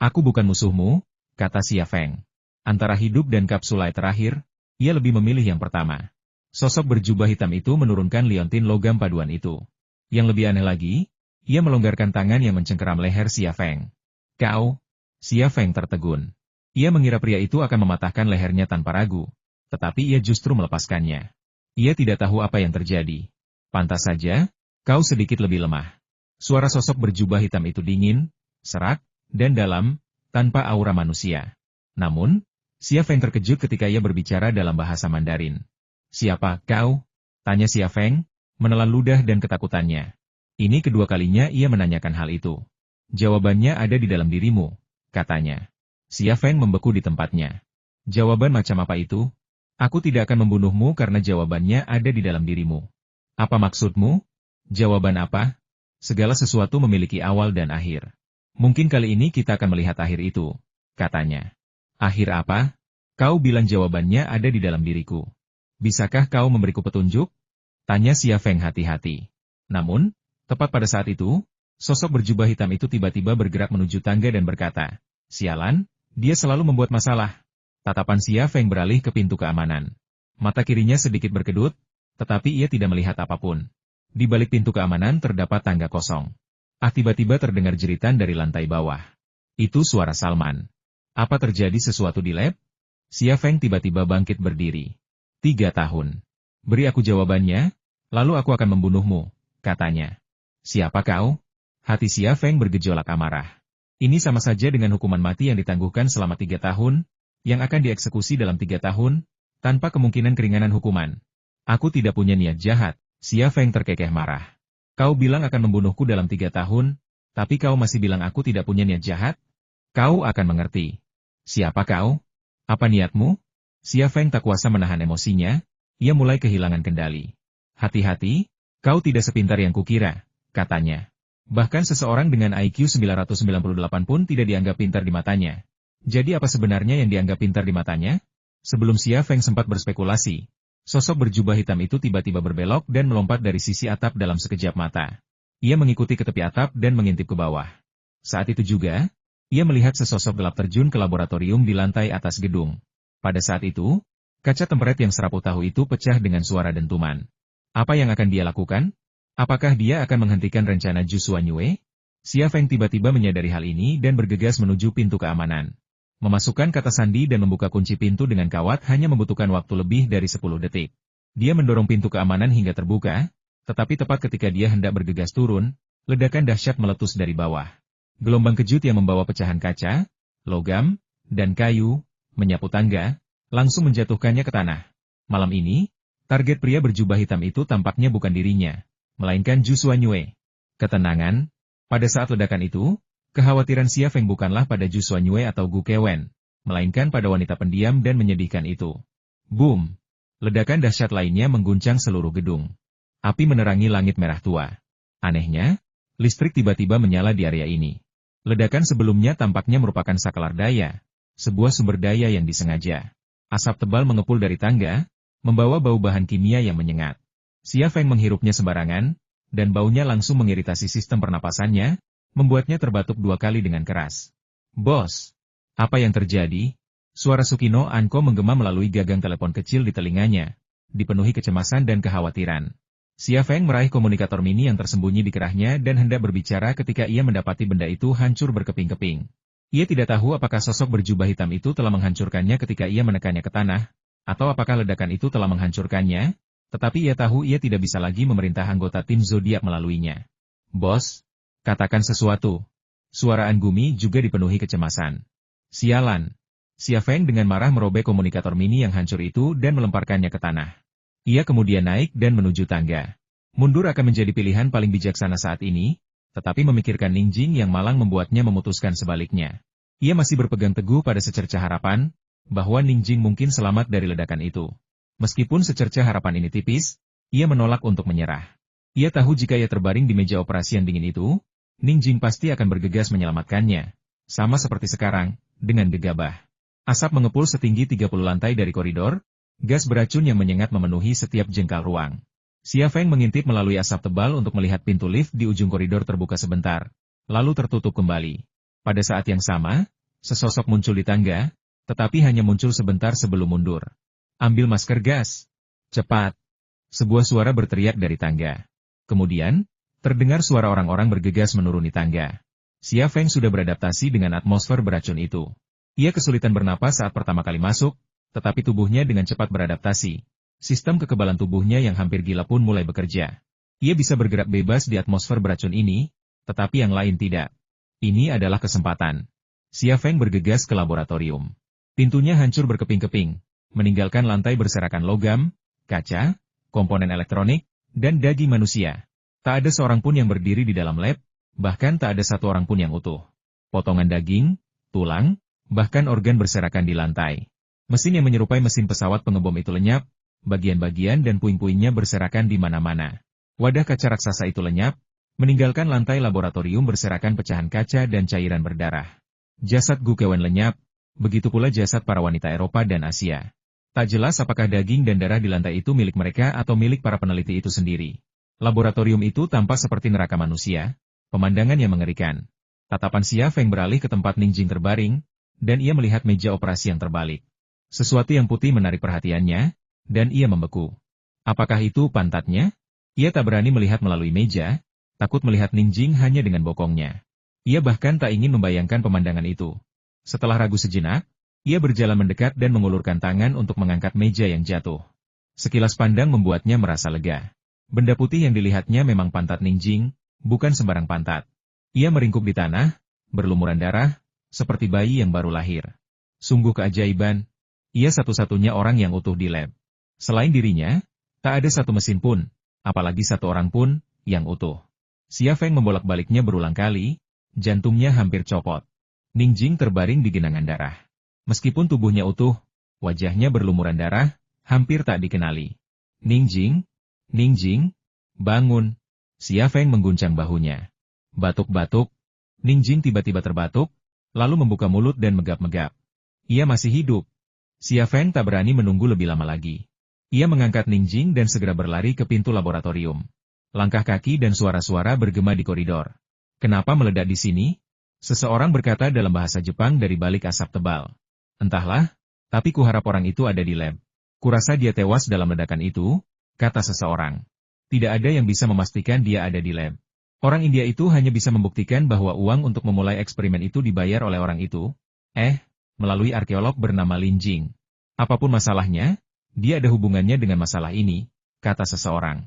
Aku bukan musuhmu, kata Xia Feng. Antara hidup dan kapsulai terakhir, ia lebih memilih yang pertama. Sosok berjubah hitam itu menurunkan liontin logam paduan itu. Yang lebih aneh lagi, ia melonggarkan tangan yang mencengkeram leher Xia Feng. Kau? Xia Feng tertegun. Ia mengira pria itu akan mematahkan lehernya tanpa ragu, tetapi ia justru melepaskannya. Ia tidak tahu apa yang terjadi. Pantas saja, kau sedikit lebih lemah. Suara sosok berjubah hitam itu dingin, serak, dan dalam, tanpa aura manusia. Namun, Xia Feng terkejut ketika ia berbicara dalam bahasa Mandarin. Siapa kau? Tanya Xia Feng, menelan ludah dan ketakutannya. Ini kedua kalinya ia menanyakan hal itu. Jawabannya ada di dalam dirimu, katanya. Xia Feng membeku di tempatnya. Jawaban macam apa itu? Aku tidak akan membunuhmu karena jawabannya ada di dalam dirimu. Apa maksudmu? Jawaban apa? Segala sesuatu memiliki awal dan akhir. Mungkin kali ini kita akan melihat akhir itu, katanya. Akhir apa? Kau bilang jawabannya ada di dalam diriku. Bisakah kau memberiku petunjuk? Tanya Xia Feng hati-hati. Namun, tepat pada saat itu, sosok berjubah hitam itu tiba-tiba bergerak menuju tangga dan berkata, sialan, dia selalu membuat masalah. Tatapan Xia Feng beralih ke pintu keamanan. Mata kirinya sedikit berkedut, tetapi ia tidak melihat apapun. Di balik pintu keamanan terdapat tangga kosong. Tiba-tiba terdengar jeritan dari lantai bawah. Itu suara Salman. Apa terjadi sesuatu di lab? Xia Feng tiba-tiba bangkit berdiri. 3 tahun. Beri aku jawabannya, lalu aku akan membunuhmu, katanya. Siapa kau? Hati Xia Feng bergejolak amarah. Ini sama saja dengan hukuman mati yang ditangguhkan selama 3 tahun, yang akan dieksekusi dalam 3 tahun, tanpa kemungkinan keringanan hukuman. Aku tidak punya niat jahat, Xia Feng terkekeh marah. Kau bilang akan membunuhku dalam 3 tahun, tapi kau masih bilang aku tidak punya niat jahat? Kau akan mengerti. Siapa kau? Apa niatmu? Xia Feng tak kuasa menahan emosinya, ia mulai kehilangan kendali. Hati-hati, kau tidak sepintar yang kukira, katanya. Bahkan seseorang dengan IQ 998 pun tidak dianggap pintar di matanya. Jadi apa sebenarnya yang dianggap pintar di matanya? Sebelum Xia Feng sempat berspekulasi, sosok berjubah hitam itu tiba-tiba berbelok dan melompat dari sisi atap dalam sekejap mata. Ia mengikuti ke tepi atap dan mengintip ke bawah. Saat itu juga, ia melihat sesosok gelap terjun ke laboratorium di lantai atas gedung. Pada saat itu, Kaca temperet yang serapu tahu itu pecah dengan suara dentuman. Apa yang akan dia lakukan? Apakah dia akan menghentikan rencana Zhu Xuanyue? Xia Feng tiba-tiba menyadari hal ini dan bergegas menuju pintu keamanan. Memasukkan kata sandi dan membuka kunci pintu dengan kawat hanya membutuhkan waktu lebih dari 10 detik. Dia mendorong pintu keamanan hingga terbuka, tetapi tepat ketika dia hendak bergegas turun, ledakan dahsyat meletus dari bawah. Gelombang kejut yang membawa pecahan kaca, logam, dan kayu, menyapu tangga, langsung menjatuhkannya ke tanah. Malam ini, target pria berjubah hitam itu tampaknya bukan dirinya, melainkan Zhu Xuanyue. Ketenangan, pada saat ledakan itu, kekhawatiran Xia Feng bukanlah pada Zhu Xuanyue atau Gu Kewen, melainkan pada wanita pendiam dan menyedihkan itu. Boom! Ledakan dahsyat lainnya mengguncang seluruh gedung. Api menerangi langit merah tua. Anehnya, listrik tiba-tiba menyala di area ini. Ledakan sebelumnya tampaknya merupakan saklar daya, sebuah sumber daya yang disengaja. Asap tebal mengepul dari tangga, membawa bau bahan kimia yang menyengat. Xia Feng menghirupnya sembarangan, dan baunya langsung mengiritasi sistem pernapasannya, membuatnya terbatuk 2 kali dengan keras. Bos! Apa yang terjadi? Suara Sukino Anko menggema melalui gagang telepon kecil di telinganya, dipenuhi kecemasan dan kekhawatiran. Xia Feng meraih komunikator mini yang tersembunyi di kerahnya dan hendak berbicara ketika ia mendapati benda itu hancur berkeping-keping. Ia tidak tahu apakah sosok berjubah hitam itu telah menghancurkannya ketika ia menekannya ke tanah, atau apakah ledakan itu telah menghancurkannya, tetapi ia tahu ia tidak bisa lagi memerintah anggota tim zodiak melaluinya. Bos, katakan sesuatu. Suara Angumi juga dipenuhi kecemasan. Sialan. Xia Feng dengan marah merobek komunikator mini yang hancur itu dan melemparkannya ke tanah. Ia kemudian naik dan menuju tangga. Mundur akan menjadi pilihan paling bijaksana saat ini, tetapi memikirkan Ningjing yang malang membuatnya memutuskan sebaliknya. Ia masih berpegang teguh pada secerca harapan, bahwa Ningjing mungkin selamat dari ledakan itu. Meskipun secerca harapan ini tipis, ia menolak untuk menyerah. Ia tahu jika ia terbaring di meja operasi yang dingin itu, Ningjing pasti akan bergegas menyelamatkannya. Sama seperti sekarang, dengan gegabah. Asap mengepul setinggi 30 lantai dari koridor, gas beracun yang menyengat memenuhi setiap jengkal ruang. Xia Feng mengintip melalui asap tebal untuk melihat pintu lift di ujung koridor terbuka sebentar, lalu tertutup kembali. Pada saat yang sama, sesosok muncul di tangga, tetapi hanya muncul sebentar sebelum mundur. Ambil masker gas. Cepat. Sebuah suara berteriak dari tangga. Kemudian, terdengar suara orang-orang bergegas menuruni tangga. Xia Feng sudah beradaptasi dengan atmosfer beracun itu. Ia kesulitan bernapas saat pertama kali masuk, tetapi tubuhnya dengan cepat beradaptasi. Sistem kekebalan tubuhnya yang hampir gila pun mulai bekerja. Ia bisa bergerak bebas di atmosfer beracun ini, tetapi yang lain tidak. Ini adalah kesempatan. Xia Feng bergegas ke laboratorium. Pintunya hancur berkeping-keping, meninggalkan lantai berserakan logam, kaca, komponen elektronik, dan daging manusia. Tak ada seorang pun yang berdiri di dalam lab, bahkan tak ada satu orang pun yang utuh. Potongan daging, tulang, bahkan organ berserakan di lantai. Mesin yang menyerupai mesin pesawat pengebom itu lenyap, bagian-bagian dan puing-puingnya berserakan di mana-mana. Wadah kaca raksasa itu lenyap, meninggalkan lantai laboratorium berserakan pecahan kaca dan cairan berdarah. Jasad Gu Kewen lenyap, begitu pula jasad para wanita Eropa dan Asia. Tak jelas apakah daging dan darah di lantai itu milik mereka atau milik para peneliti itu sendiri. Laboratorium itu tampak seperti neraka manusia, pemandangan yang mengerikan. Tatapan Xia Feng beralih ke tempat Ningjing terbaring, dan ia melihat meja operasi yang terbalik. Sesuatu yang putih menarik perhatiannya, dan ia membeku. Apakah itu pantatnya? Ia tak berani melihat melalui meja, takut melihat Ningjing hanya dengan bokongnya. Ia bahkan tak ingin membayangkan pemandangan itu. Setelah ragu sejenak, ia berjalan mendekat dan mengulurkan tangan untuk mengangkat meja yang jatuh. Sekilas pandang membuatnya merasa lega. Benda putih yang dilihatnya memang pantat Ningjing, bukan sembarang pantat. Ia meringkuk di tanah, berlumuran darah, seperti bayi yang baru lahir. Sungguh keajaiban. Ia satu-satunya orang yang utuh di lab. Selain dirinya, tak ada satu mesin pun, apalagi satu orang pun, yang utuh. Xia Feng membolak-baliknya berulang kali, jantungnya hampir copot. Ningjing terbaring di genangan darah. Meskipun tubuhnya utuh, wajahnya berlumuran darah, hampir tak dikenali. Ningjing, Ningjing, bangun. Xia Feng mengguncang bahunya. Batuk-batuk. Ningjing tiba-tiba terbatuk, lalu membuka mulut dan megap-megap. Ia masih hidup. Xia Feng tak berani menunggu lebih lama lagi. Ia mengangkat Ningjing dan segera berlari ke pintu laboratorium. Langkah kaki dan suara-suara bergema di koridor. Kenapa meledak di sini? Seseorang berkata dalam bahasa Jepang dari balik asap tebal. Entahlah, tapi kuharap orang itu ada di lab. Kurasa dia tewas dalam ledakan itu, kata seseorang. Tidak ada yang bisa memastikan dia ada di lab. Orang India itu hanya bisa membuktikan bahwa uang untuk memulai eksperimen itu dibayar oleh orang itu. Melalui arkeolog bernama Lin Jing. Apapun masalahnya, dia ada hubungannya dengan masalah ini, kata seseorang.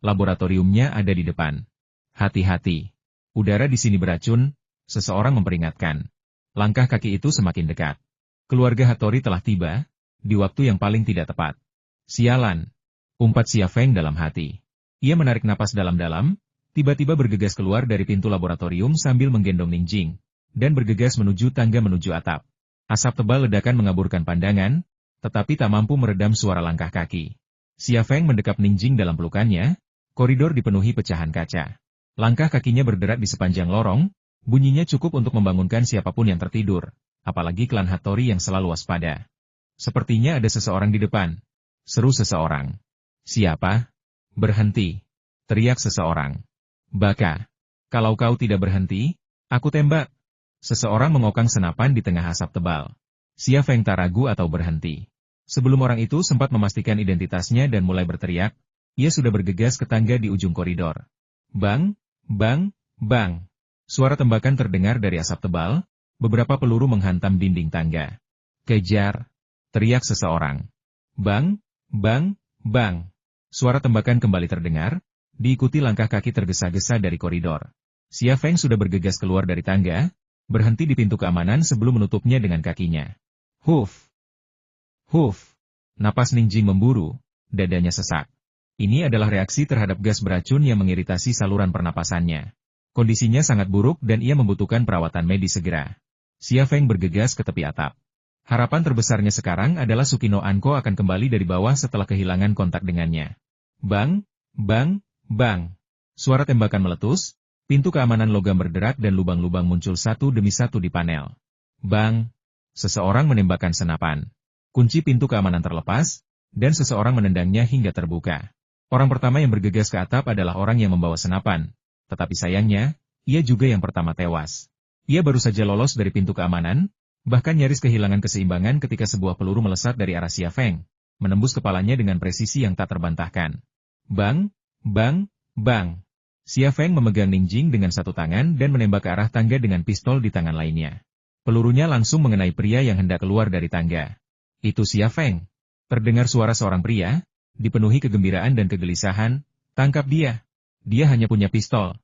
Laboratoriumnya ada di depan. Hati-hati. Udara di sini beracun, seseorang memperingatkan. Langkah kaki itu semakin dekat. Keluarga Hattori telah tiba, di waktu yang paling tidak tepat. Sialan. Umpat Xia Feng dalam hati. Ia menarik napas dalam-dalam, tiba-tiba bergegas keluar dari pintu laboratorium sambil menggendong Ning Jing, dan bergegas menuju tangga menuju atap. Asap tebal ledakan mengaburkan pandangan, tetapi tak mampu meredam suara langkah kaki. Xia Feng mendekap Ning Jing dalam pelukannya, koridor dipenuhi pecahan kaca. Langkah kakinya berderak di sepanjang lorong, bunyinya cukup untuk membangunkan siapapun yang tertidur, apalagi klan Hattori yang selalu waspada. Sepertinya ada seseorang di depan. Seru seseorang. Siapa? Berhenti. Teriak seseorang. Baka. Kalau kau tidak berhenti, aku tembak. Seseorang mengokang senapan di tengah asap tebal. Xia Feng tak ragu atau berhenti. Sebelum orang itu sempat memastikan identitasnya dan mulai berteriak, ia sudah bergegas ke tangga di ujung koridor. Bang, bang, bang. Suara tembakan terdengar dari asap tebal, beberapa peluru menghantam dinding tangga. Kejar, teriak seseorang. Bang, bang, bang. Suara tembakan kembali terdengar, diikuti langkah kaki tergesa-gesa dari koridor. Xia Feng sudah bergegas keluar dari tangga, berhenti di pintu keamanan sebelum menutupnya dengan kakinya. Huf! Huf! Napas Ning Jing memburu, dadanya sesak. Ini adalah reaksi terhadap gas beracun yang mengiritasi saluran pernapasannya. Kondisinya sangat buruk dan ia membutuhkan perawatan medis segera. Xia Feng bergegas ke tepi atap. Harapan terbesarnya sekarang adalah Sukino Anko akan kembali dari bawah setelah kehilangan kontak dengannya. Bang, bang, bang. Suara tembakan meletus, pintu keamanan logam berderak dan lubang-lubang muncul satu demi satu di panel. Bang! Seseorang menembakkan senapan. Kunci pintu keamanan terlepas, dan seseorang menendangnya hingga terbuka. Orang pertama yang bergegas ke atap adalah orang yang membawa senapan. Tetapi sayangnya, ia juga yang pertama tewas. Ia baru saja lolos dari pintu keamanan, bahkan nyaris kehilangan keseimbangan ketika sebuah peluru melesat dari arah Xia Feng, menembus kepalanya dengan presisi yang tak terbantahkan. Bang, bang, bang. Xia Feng memegang Ning Jing dengan satu tangan dan menembak ke arah tangga dengan pistol di tangan lainnya. Pelurunya langsung mengenai pria yang hendak keluar dari tangga. Itu Xia Feng. Terdengar suara seorang pria, dipenuhi kegembiraan dan kegelisahan. Tangkap dia. Dia hanya punya pistol.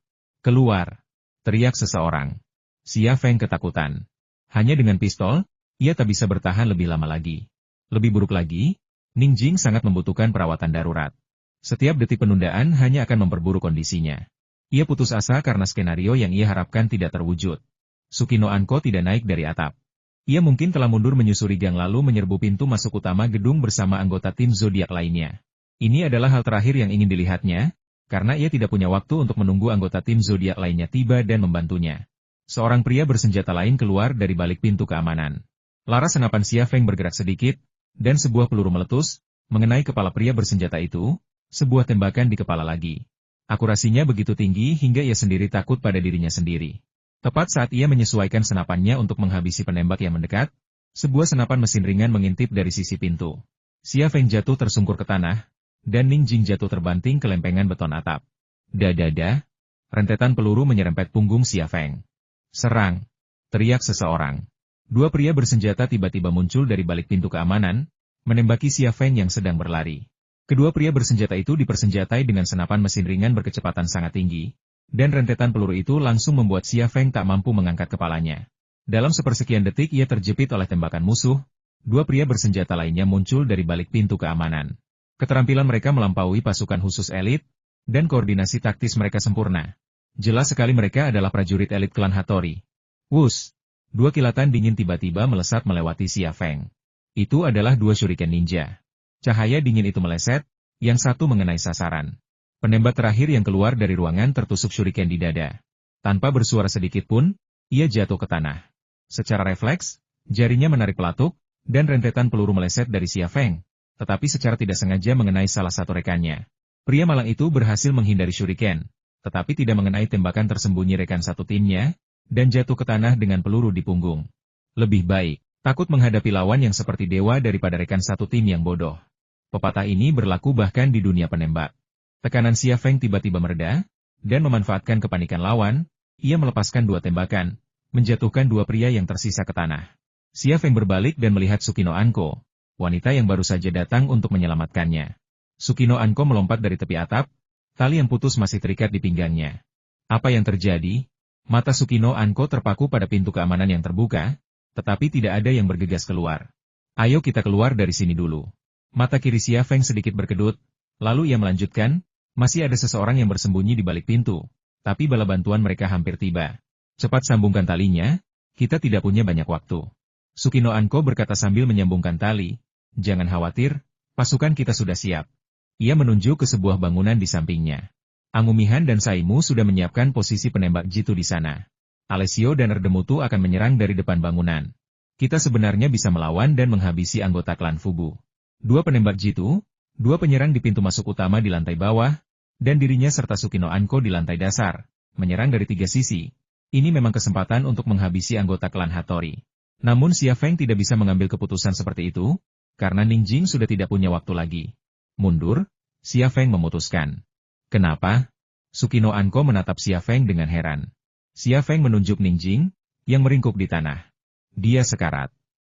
Keluar. Teriak seseorang. Xia Feng ketakutan. Hanya dengan pistol, ia tak bisa bertahan lebih lama lagi. Lebih buruk lagi, Ning Jing sangat membutuhkan perawatan darurat. Setiap detik penundaan hanya akan memperburuk kondisinya. Ia putus asa karena skenario yang ia harapkan tidak terwujud. Sukino Anko tidak naik dari atap. Ia mungkin telah mundur menyusuri gang lalu menyerbu pintu masuk utama gedung bersama anggota tim zodiak lainnya. Ini adalah hal terakhir yang ingin dilihatnya, karena ia tidak punya waktu untuk menunggu anggota tim zodiak lainnya tiba dan membantunya. Seorang pria bersenjata lain keluar dari balik pintu keamanan. Laras senapan Xia Feng bergerak sedikit, dan sebuah peluru meletus, mengenai kepala pria bersenjata itu, sebuah tembakan di kepala lagi. Akurasinya begitu tinggi hingga ia sendiri takut pada dirinya sendiri. Tepat saat ia menyesuaikan senapannya untuk menghabisi penembak yang mendekat, sebuah senapan mesin ringan mengintip dari sisi pintu. Xia Feng jatuh tersungkur ke tanah, dan Ning Jing jatuh terbanting ke lempengan beton atap. Dadada, rentetan peluru menyerempet punggung Xia Feng. Serang! Teriak seseorang. Dua pria bersenjata tiba-tiba muncul dari balik pintu keamanan, menembaki Xia Feng yang sedang berlari. Kedua pria bersenjata itu dipersenjatai dengan senapan mesin ringan berkecepatan sangat tinggi, dan rentetan peluru itu langsung membuat Xia Feng tak mampu mengangkat kepalanya. Dalam sepersekian detik ia terjepit oleh tembakan musuh, dua pria bersenjata lainnya muncul dari balik pintu keamanan. Keterampilan mereka melampaui pasukan khusus elit, dan koordinasi taktis mereka sempurna. Jelas sekali mereka adalah prajurit elit klan Hattori. Wus! Dua kilatan dingin tiba-tiba melesat melewati Xia Feng. Itu adalah dua shuriken ninja. Cahaya dingin itu meleset, yang satu mengenai sasaran. Penembak terakhir yang keluar dari ruangan tertusuk shuriken di dada. Tanpa bersuara sedikit pun, ia jatuh ke tanah. Secara refleks, jarinya menarik pelatuk, dan rentetan peluru meleset dari Xia Feng, tetapi secara tidak sengaja mengenai salah satu rekannya. Pria malang itu berhasil menghindari shuriken, tetapi tidak mengenai tembakan tersembunyi rekan satu timnya, dan jatuh ke tanah dengan peluru di punggung. Lebih baik, takut menghadapi lawan yang seperti dewa daripada rekan satu tim yang bodoh. Pepatah ini berlaku bahkan di dunia penembak. Tekanan Xia Feng tiba-tiba mereda, dan memanfaatkan kepanikan lawan, ia melepaskan 2 tembakan, menjatuhkan 2 pria yang tersisa ke tanah. Xia Feng berbalik dan melihat Sukino Anko, wanita yang baru saja datang untuk menyelamatkannya. Sukino Anko melompat dari tepi atap, tali yang putus masih terikat di pinggangnya. Apa yang terjadi? Mata Sukino Anko terpaku pada pintu keamanan yang terbuka, tetapi tidak ada yang bergegas keluar. Ayo kita keluar dari sini dulu. Mata kiri Xia Feng sedikit berkedut, lalu ia melanjutkan, masih ada seseorang yang bersembunyi di balik pintu, tapi bala bantuan mereka hampir tiba. Cepat sambungkan talinya, kita tidak punya banyak waktu. Sukino Anko berkata sambil menyambungkan tali, jangan khawatir, pasukan kita sudah siap. Ia menunjuk ke sebuah bangunan di sampingnya. Angumihan dan Saimu sudah menyiapkan posisi penembak jitu di sana. Alessio dan Erdemutu akan menyerang dari depan bangunan. Kita sebenarnya bisa melawan dan menghabisi anggota klan Fubu. 2 penembak jitu, 2 penyerang di pintu masuk utama di lantai bawah, dan dirinya serta Sukino Anko di lantai dasar, menyerang dari 3 sisi. Ini memang kesempatan untuk menghabisi anggota klan Hattori. Namun Xia Feng tidak bisa mengambil keputusan seperti itu, karena Ningjing sudah tidak punya waktu lagi. Mundur, Xia Feng memutuskan. Kenapa? Sukino Anko menatap Xia Feng dengan heran. Xia Feng menunjuk Ningjing, yang meringkuk di tanah. Dia sekarat.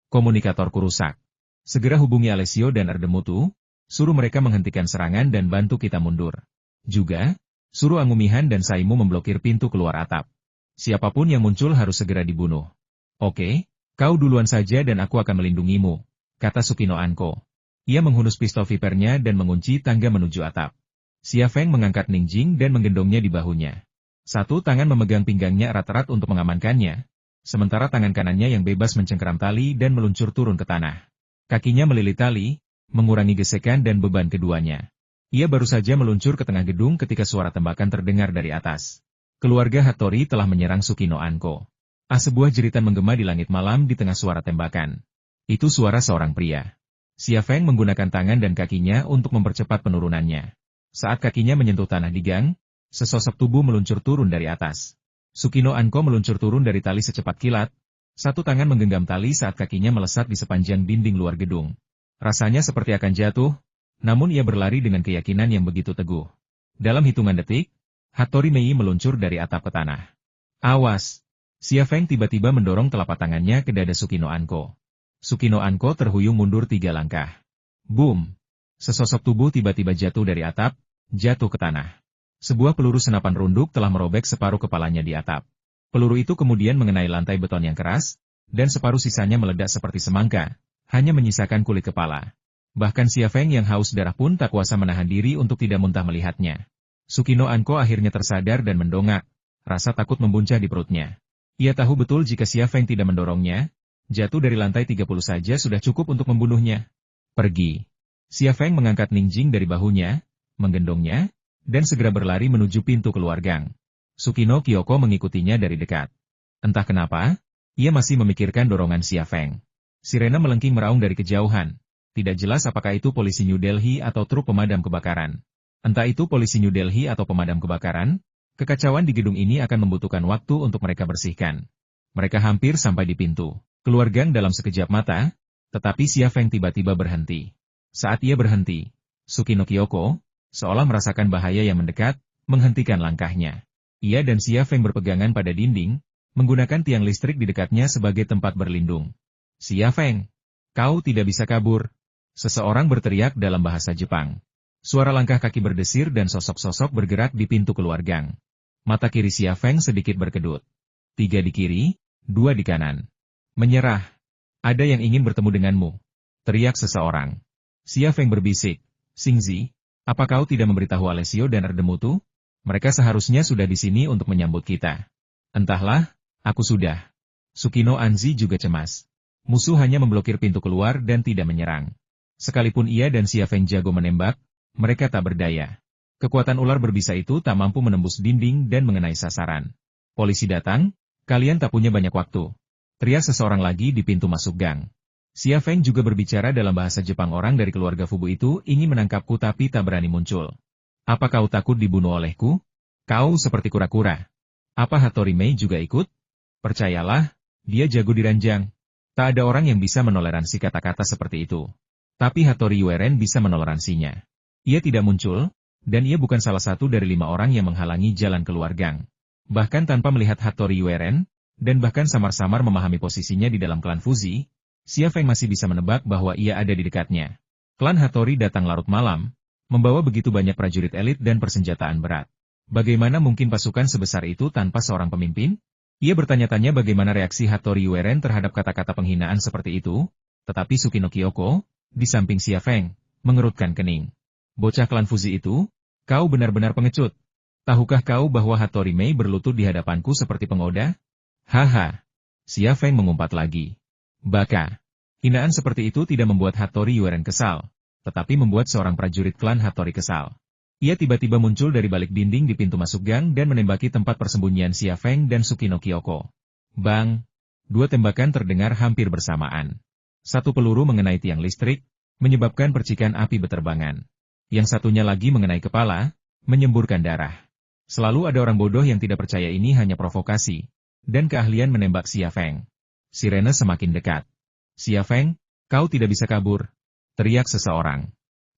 Komunikatorku rusak. Segera hubungi Alessio dan Erdemutu, suruh mereka menghentikan serangan dan bantu kita mundur. Juga, suruh Angumihan dan Saimu memblokir pintu keluar atap. Siapapun yang muncul harus segera dibunuh. Oke, kau duluan saja dan aku akan melindungimu, kata Sukino Anko. Ia menghunus pistol vipernya dan mengunci tangga menuju atap. Xia Feng mengangkat Ningjing dan menggendongnya di bahunya. Satu tangan memegang pinggangnya erat-erat untuk mengamankannya, sementara tangan kanannya yang bebas mencengkeram tali dan meluncur turun ke tanah. Kakinya melilit tali, mengurangi gesekan dan beban keduanya. Ia baru saja meluncur ke tengah gedung ketika suara tembakan terdengar dari atas. Keluarga Hattori telah menyerang Sukino Anko. Sebuah jeritan menggema di langit malam di tengah suara tembakan. Itu suara seorang pria. Xia Feng menggunakan tangan dan kakinya untuk mempercepat penurunannya. Saat kakinya menyentuh tanah di gang, sesosok tubuh meluncur turun dari atas. Sukino Anko meluncur turun dari tali secepat kilat. Satu tangan menggenggam tali saat kakinya melesat di sepanjang dinding luar gedung. Rasanya seperti akan jatuh, namun ia berlari dengan keyakinan yang begitu teguh. Dalam hitungan detik, Hattori Mei meluncur dari atap ke tanah. Awas! Xia Feng tiba-tiba mendorong telapak tangannya ke dada Sukino Anko. Sukino Anko terhuyung mundur 3 langkah. Boom! Sesosok tubuh tiba-tiba jatuh dari atap, jatuh ke tanah. Sebuah peluru senapan runduk telah merobek separuh kepalanya di atap. Peluru itu kemudian mengenai lantai beton yang keras, dan separuh sisanya meledak seperti semangka, hanya menyisakan kulit kepala. Bahkan Xia Feng yang haus darah pun tak kuasa menahan diri untuk tidak muntah melihatnya. Sukino Anko akhirnya tersadar dan mendongak, rasa takut membuncah di perutnya. Ia tahu betul jika Xia Feng tidak mendorongnya, jatuh dari lantai 30 saja sudah cukup untuk membunuhnya. Pergi. Xia Feng mengangkat Ningjing dari bahunya, menggendongnya, dan segera berlari menuju pintu keluar gang. Sukino Kyoko mengikutinya dari dekat. Entah kenapa, ia masih memikirkan dorongan Xia Feng. Sirena melengking meraung dari kejauhan. Tidak jelas apakah itu polisi New Delhi atau truk pemadam kebakaran. Entah itu polisi New Delhi atau pemadam kebakaran, kekacauan di gedung ini akan membutuhkan waktu untuk mereka bersihkan. Mereka hampir sampai di pintu keluar gang dalam sekejap mata, tetapi Xia Feng tiba-tiba berhenti. Saat ia berhenti, Sukino Kyoko, seolah merasakan bahaya yang mendekat, menghentikan langkahnya. Ia dan Xia Feng berpegangan pada dinding, menggunakan tiang listrik di dekatnya sebagai tempat berlindung. Xia Feng, kau tidak bisa kabur. Seseorang berteriak dalam bahasa Jepang. Suara langkah kaki berdesir dan sosok-sosok bergerak di pintu keluar gang. Mata kiri Xia Feng sedikit berkedut. 3 di kiri, 2 di kanan. Menyerah. Ada yang ingin bertemu denganmu. Teriak seseorang. Xia Feng berbisik. Xingzi, apa kau tidak memberitahu Alessio dan Erdemutu? Mereka seharusnya sudah di sini untuk menyambut kita. Entahlah, aku sudah. Sukino Anzi juga cemas. Musuh hanya memblokir pintu keluar dan tidak menyerang. Sekalipun ia dan Xia Feng jago menembak, mereka tak berdaya. Kekuatan ular berbisa itu tak mampu menembus dinding dan mengenai sasaran. Polisi datang, kalian tak punya banyak waktu. Teriak seseorang lagi di pintu masuk gang. Xia Feng juga berbicara dalam bahasa Jepang. Orang dari keluarga Fubu itu ingin menangkapku tapi tak berani muncul. Apa kau takut dibunuh olehku? Kau seperti kura-kura. Apa Hattori Mei juga ikut? Percayalah, dia jago diranjang. Tak ada orang yang bisa menoleransi kata-kata seperti itu. Tapi Hattori Yueren bisa menoleransinya. Ia tidak muncul, dan ia bukan salah satu dari 5 orang yang menghalangi jalan keluar gang. Bahkan tanpa melihat Hattori Yueren, dan bahkan samar-samar memahami posisinya di dalam klan Fuzi, Xia Feng masih bisa menebak bahwa ia ada di dekatnya. Klan Hattori datang larut malam, membawa begitu banyak prajurit elit dan persenjataan berat. Bagaimana mungkin pasukan sebesar itu tanpa seorang pemimpin? Ia bertanya-tanya bagaimana reaksi Hattori Yueren terhadap kata-kata penghinaan seperti itu, tetapi Tsukino Kyoko, di samping Xia Feng, mengerutkan kening. Bocah klan Fuzi itu, kau benar-benar pengecut. Tahukah kau bahwa Hattori Mei berlutut di hadapanku seperti pengoda? Haha. Xia Feng mengumpat lagi. Baka. Hinaan seperti itu tidak membuat Hattori Yueren kesal, tetapi membuat seorang prajurit klan Hattori kesal. Ia tiba-tiba muncul dari balik dinding di pintu masuk gang dan menembaki tempat persembunyian Xia Feng dan Tsukino Kyoko. Bang! 2 tembakan terdengar hampir bersamaan. Satu peluru mengenai tiang listrik, menyebabkan percikan api beterbangan. Yang satunya lagi mengenai kepala, menyemburkan darah. Selalu ada orang bodoh yang tidak percaya ini hanya provokasi, dan keahlian menembak Xia Feng. Sirene semakin dekat. Xia Feng, kau tidak bisa kabur, teriak seseorang.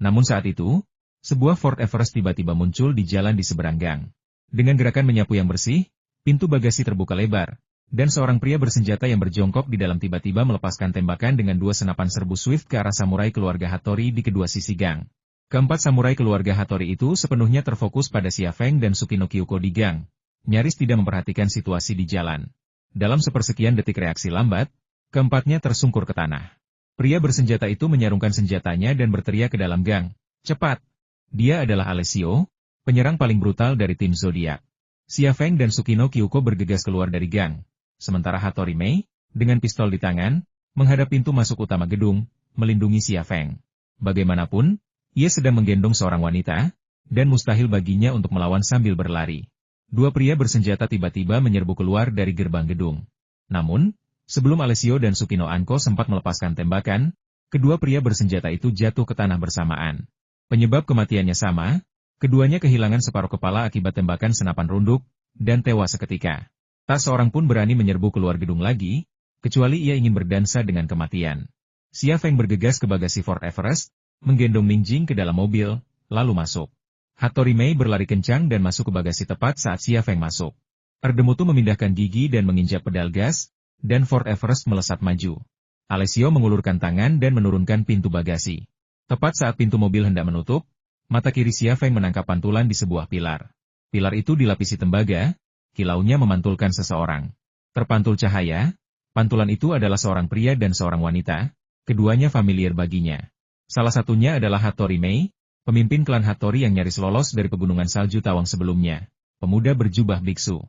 Namun saat itu, sebuah Ford Everest tiba-tiba muncul di jalan di seberang gang. Dengan gerakan menyapu yang bersih, pintu bagasi terbuka lebar, dan seorang pria bersenjata yang berjongkok di dalam tiba-tiba melepaskan tembakan dengan 2 senapan serbu Swift ke arah samurai keluarga Hattori di kedua sisi gang. Keempat samurai keluarga Hattori itu sepenuhnya terfokus pada Xia Feng dan Tsukino Kyoko di gang, nyaris tidak memperhatikan situasi di jalan. Dalam sepersekian detik reaksi lambat, keempatnya tersungkur ke tanah. Pria bersenjata itu menyarungkan senjatanya dan berteriak ke dalam gang, cepat! Dia adalah Alessio, penyerang paling brutal dari tim Zodiac. Xia Feng dan Tsukino Kyoko bergegas keluar dari gang, sementara Hattori Mei, dengan pistol di tangan, menghadap pintu masuk utama gedung, melindungi Xia Feng. Bagaimanapun, ia sedang menggendong seorang wanita, dan mustahil baginya untuk melawan sambil berlari. 2 pria bersenjata tiba-tiba menyerbu keluar dari gerbang gedung. Namun, sebelum Alessio dan Tsukino Anko sempat melepaskan tembakan, kedua pria bersenjata itu jatuh ke tanah bersamaan. Penyebab kematiannya sama, keduanya kehilangan separuh kepala akibat tembakan senapan runduk, dan tewas seketika. Tak seorang pun berani menyerbu keluar gedung lagi, kecuali ia ingin berdansa dengan kematian. Xia Feng bergegas ke bagasi Ford Everest, menggendong Ningjing ke dalam mobil, lalu masuk. Hattori Mei berlari kencang dan masuk ke bagasi tepat saat Xia Feng masuk. Erdemutu memindahkan gigi dan menginjak pedal gas, dan Ford Everest melesat maju. Alessio mengulurkan tangan dan menurunkan pintu bagasi. Tepat saat pintu mobil hendak menutup, mata kiri Xia Feng menangkap pantulan di sebuah pilar. Pilar itu dilapisi tembaga, kilaunya memantulkan seseorang. Terpantul cahaya, pantulan itu adalah seorang pria dan seorang wanita, keduanya familiar baginya. Salah satunya adalah Hattori Mei, pemimpin klan Hattori yang nyaris lolos dari pegunungan salju Tawang sebelumnya, pemuda berjubah biksu.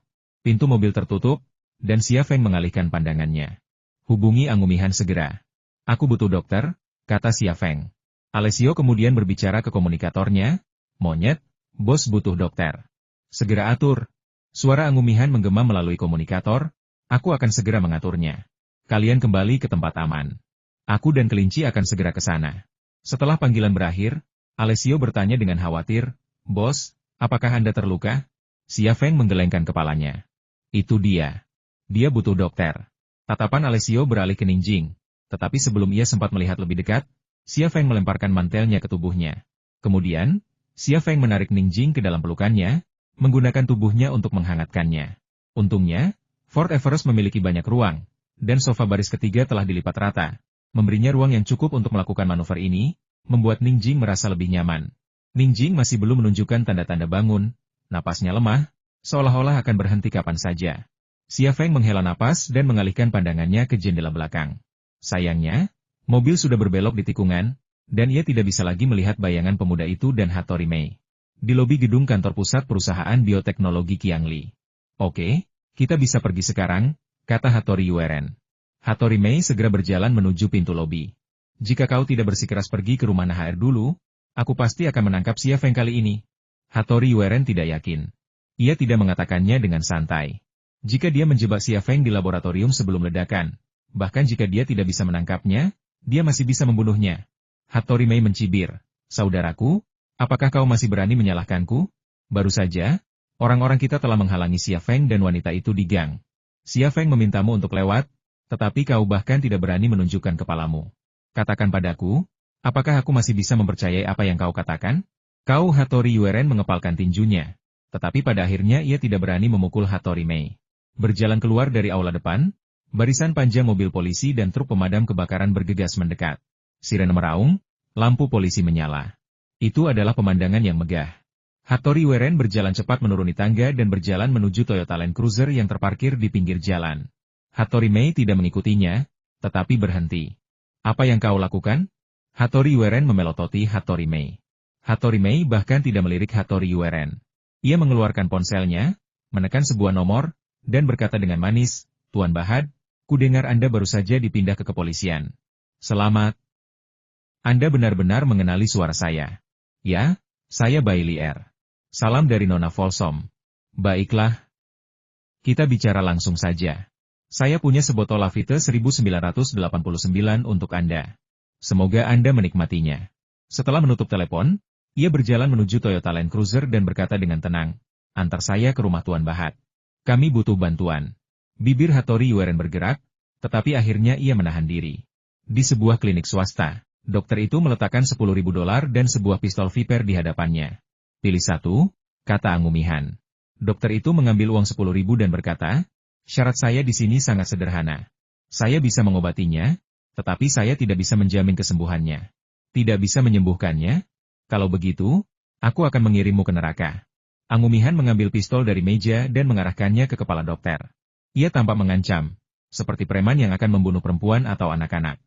Pintu mobil tertutup, dan Xia Feng mengalihkan pandangannya. Hubungi Angumihan segera. Aku butuh dokter, kata Xia Feng. Alessio kemudian berbicara ke komunikatornya, monyet, bos butuh dokter. Segera atur. Suara Angumihan menggema melalui komunikator, aku akan segera mengaturnya. Kalian kembali ke tempat aman. Aku dan kelinci akan segera ke sana. Setelah panggilan berakhir, Alessio bertanya dengan khawatir, bos, apakah Anda terluka? Xia Feng menggelengkan kepalanya. Itu dia. Dia butuh dokter. Tatapan Alessio beralih ke Ningjing, tetapi sebelum ia sempat melihat lebih dekat, Xia Feng melemparkan mantelnya ke tubuhnya. Kemudian, Xia Feng menarik Ningjing ke dalam pelukannya, menggunakan tubuhnya untuk menghangatkannya. Untungnya, Fort Everest memiliki banyak ruang, dan sofa baris ketiga telah dilipat rata. Memberinya ruang yang cukup untuk melakukan manuver ini, membuat Ningjing merasa lebih nyaman. Ningjing masih belum menunjukkan tanda-tanda bangun, napasnya lemah, seolah-olah akan berhenti kapan saja. Xia Feng menghela napas dan mengalihkan pandangannya ke jendela belakang. Sayangnya, mobil sudah berbelok di tikungan, dan ia tidak bisa lagi melihat bayangan pemuda itu dan Hattori Mei. Di lobi gedung kantor pusat perusahaan bioteknologi Qiangli. Oke, kita bisa pergi sekarang, kata Hattori Yueren. Hattori Mei segera berjalan menuju pintu lobi. Jika kau tidak bersikeras pergi ke rumah HR dulu, aku pasti akan menangkap Xia Feng kali ini. Hattori Yueren tidak yakin. Ia tidak mengatakannya dengan santai. Jika dia menjebak Xia Feng di laboratorium sebelum ledakan, bahkan jika dia tidak bisa menangkapnya, dia masih bisa membunuhnya. Hattori Mei mencibir, saudaraku, apakah kau masih berani menyalahkanku? Baru saja, orang-orang kita telah menghalangi Xia Feng dan wanita itu di gang. Xia Feng memintamu untuk lewat, tetapi kau bahkan tidak berani menunjukkan kepalamu. Katakan padaku, Apakah aku masih bisa mempercayai apa yang kau katakan? Kau Hattori Yueren mengepalkan tinjunya. Tetapi pada akhirnya ia tidak berani memukul Hattori Mei. Berjalan keluar dari aula depan, barisan panjang mobil polisi dan truk pemadam kebakaran bergegas mendekat. Sirene meraung, lampu polisi menyala. Itu adalah pemandangan yang megah. Hattori Yueren berjalan cepat menuruni tangga dan berjalan menuju Toyota Land Cruiser yang terparkir di pinggir jalan. Hattori Mei tidak mengikutinya, tetapi berhenti. Apa yang kau lakukan? Hattori Yueren memelototi Hattori Mei. Hattori Mei bahkan tidak melirik Hattori Yueren. Ia mengeluarkan ponselnya, menekan sebuah nomor, dan berkata dengan manis, "Tuan Bahad, kudengar Anda baru saja dipindah ke kepolisian. Selamat. Anda benar-benar mengenali suara saya." "Ya, saya Bailey R. Salam dari Nona Folsom." "Baiklah. Kita bicara langsung saja. Saya punya sebotol Lafite 1989 untuk Anda. Semoga Anda menikmatinya." Setelah menutup telepon, ia berjalan menuju Toyota Land Cruiser dan berkata dengan tenang, "Antar saya ke rumah Tuan Bahad. Kami butuh bantuan." Bibir Hattori Yueren bergerak, tetapi akhirnya ia menahan diri. Di sebuah klinik swasta, dokter itu meletakkan $10.000 dan sebuah pistol Viper di hadapannya. "Pilih satu," kata Angumihan. Dokter itu mengambil uang 10.000 dan berkata, "Syarat saya di sini sangat sederhana. Saya bisa mengobatinya, tetapi saya tidak bisa menjamin kesembuhannya." "Tidak bisa menyembuhkannya? Kalau begitu, aku akan mengirimmu ke neraka." Angumihan mengambil pistol dari meja dan mengarahkannya ke kepala dokter. Ia tampak mengancam, seperti preman yang akan membunuh perempuan atau anak-anak.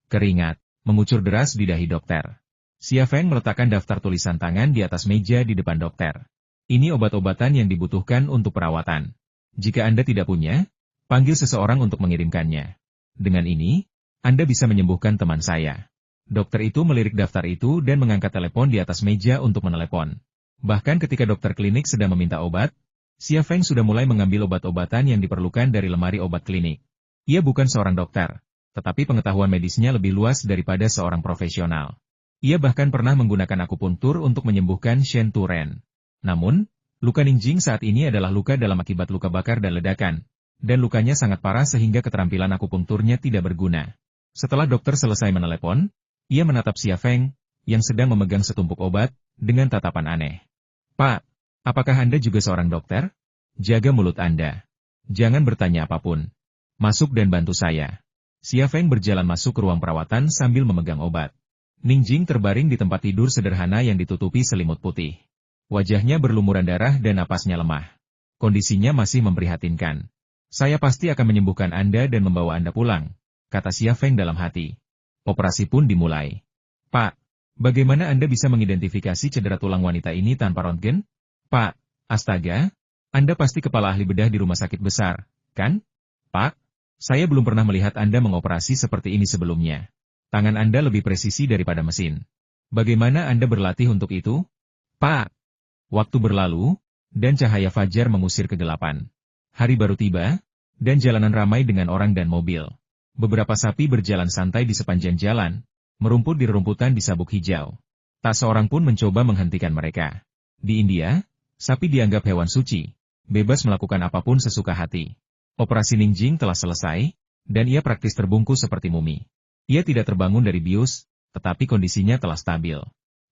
Keringat mengucur deras di dahi dokter. Xia Feng meletakkan daftar tulisan tangan di atas meja di depan dokter. "Ini obat-obatan yang dibutuhkan untuk perawatan. Jika Anda tidak punya, panggil seseorang untuk mengirimkannya. Dengan ini, Anda bisa menyembuhkan teman saya." Dokter itu melirik daftar itu dan mengangkat telepon di atas meja untuk menelepon. Bahkan ketika dokter klinik sedang meminta obat, Xia Feng sudah mulai mengambil obat-obatan yang diperlukan dari lemari obat klinik. Ia bukan seorang dokter, tetapi pengetahuan medisnya lebih luas daripada seorang profesional. Ia bahkan pernah menggunakan akupuntur untuk menyembuhkan Shen Turen. Namun, luka Ningjing saat ini adalah luka dalam akibat luka bakar dan ledakan, dan lukanya sangat parah sehingga keterampilan akupunturnya tidak berguna. Setelah dokter selesai menelepon, ia menatap Xia Feng, yang sedang memegang setumpuk obat, dengan tatapan aneh. "Pak, apakah Anda juga seorang dokter? Jaga mulut Anda. Jangan bertanya apapun. Masuk dan bantu saya." Xia Feng berjalan masuk ke ruang perawatan sambil memegang obat. Ningjing terbaring di tempat tidur sederhana yang ditutupi selimut putih. Wajahnya berlumuran darah dan napasnya lemah. Kondisinya masih memprihatinkan. "Saya pasti akan menyembuhkan Anda dan membawa Anda pulang," kata Xia Feng dalam hati. Operasi pun dimulai. "Pak, bagaimana Anda bisa mengidentifikasi cedera tulang wanita ini tanpa röntgen?" "Pak, astaga, Anda pasti kepala ahli bedah di rumah sakit besar, kan?" "Pak, saya belum pernah melihat Anda mengoperasi seperti ini sebelumnya. Tangan Anda lebih presisi daripada mesin. Bagaimana Anda berlatih untuk itu?" "Pak." Waktu berlalu, dan cahaya fajar mengusir kegelapan. Hari baru tiba, dan jalanan ramai dengan orang dan mobil. Beberapa sapi berjalan santai di sepanjang jalan, merumput di rerumputan di sabuk hijau. Tak seorang pun mencoba menghentikan mereka. Di India, sapi dianggap hewan suci, bebas melakukan apapun sesuka hati. Operasi Ningjing telah selesai, dan ia praktis terbungkus seperti mumi. Ia tidak terbangun dari bius, tetapi kondisinya telah stabil.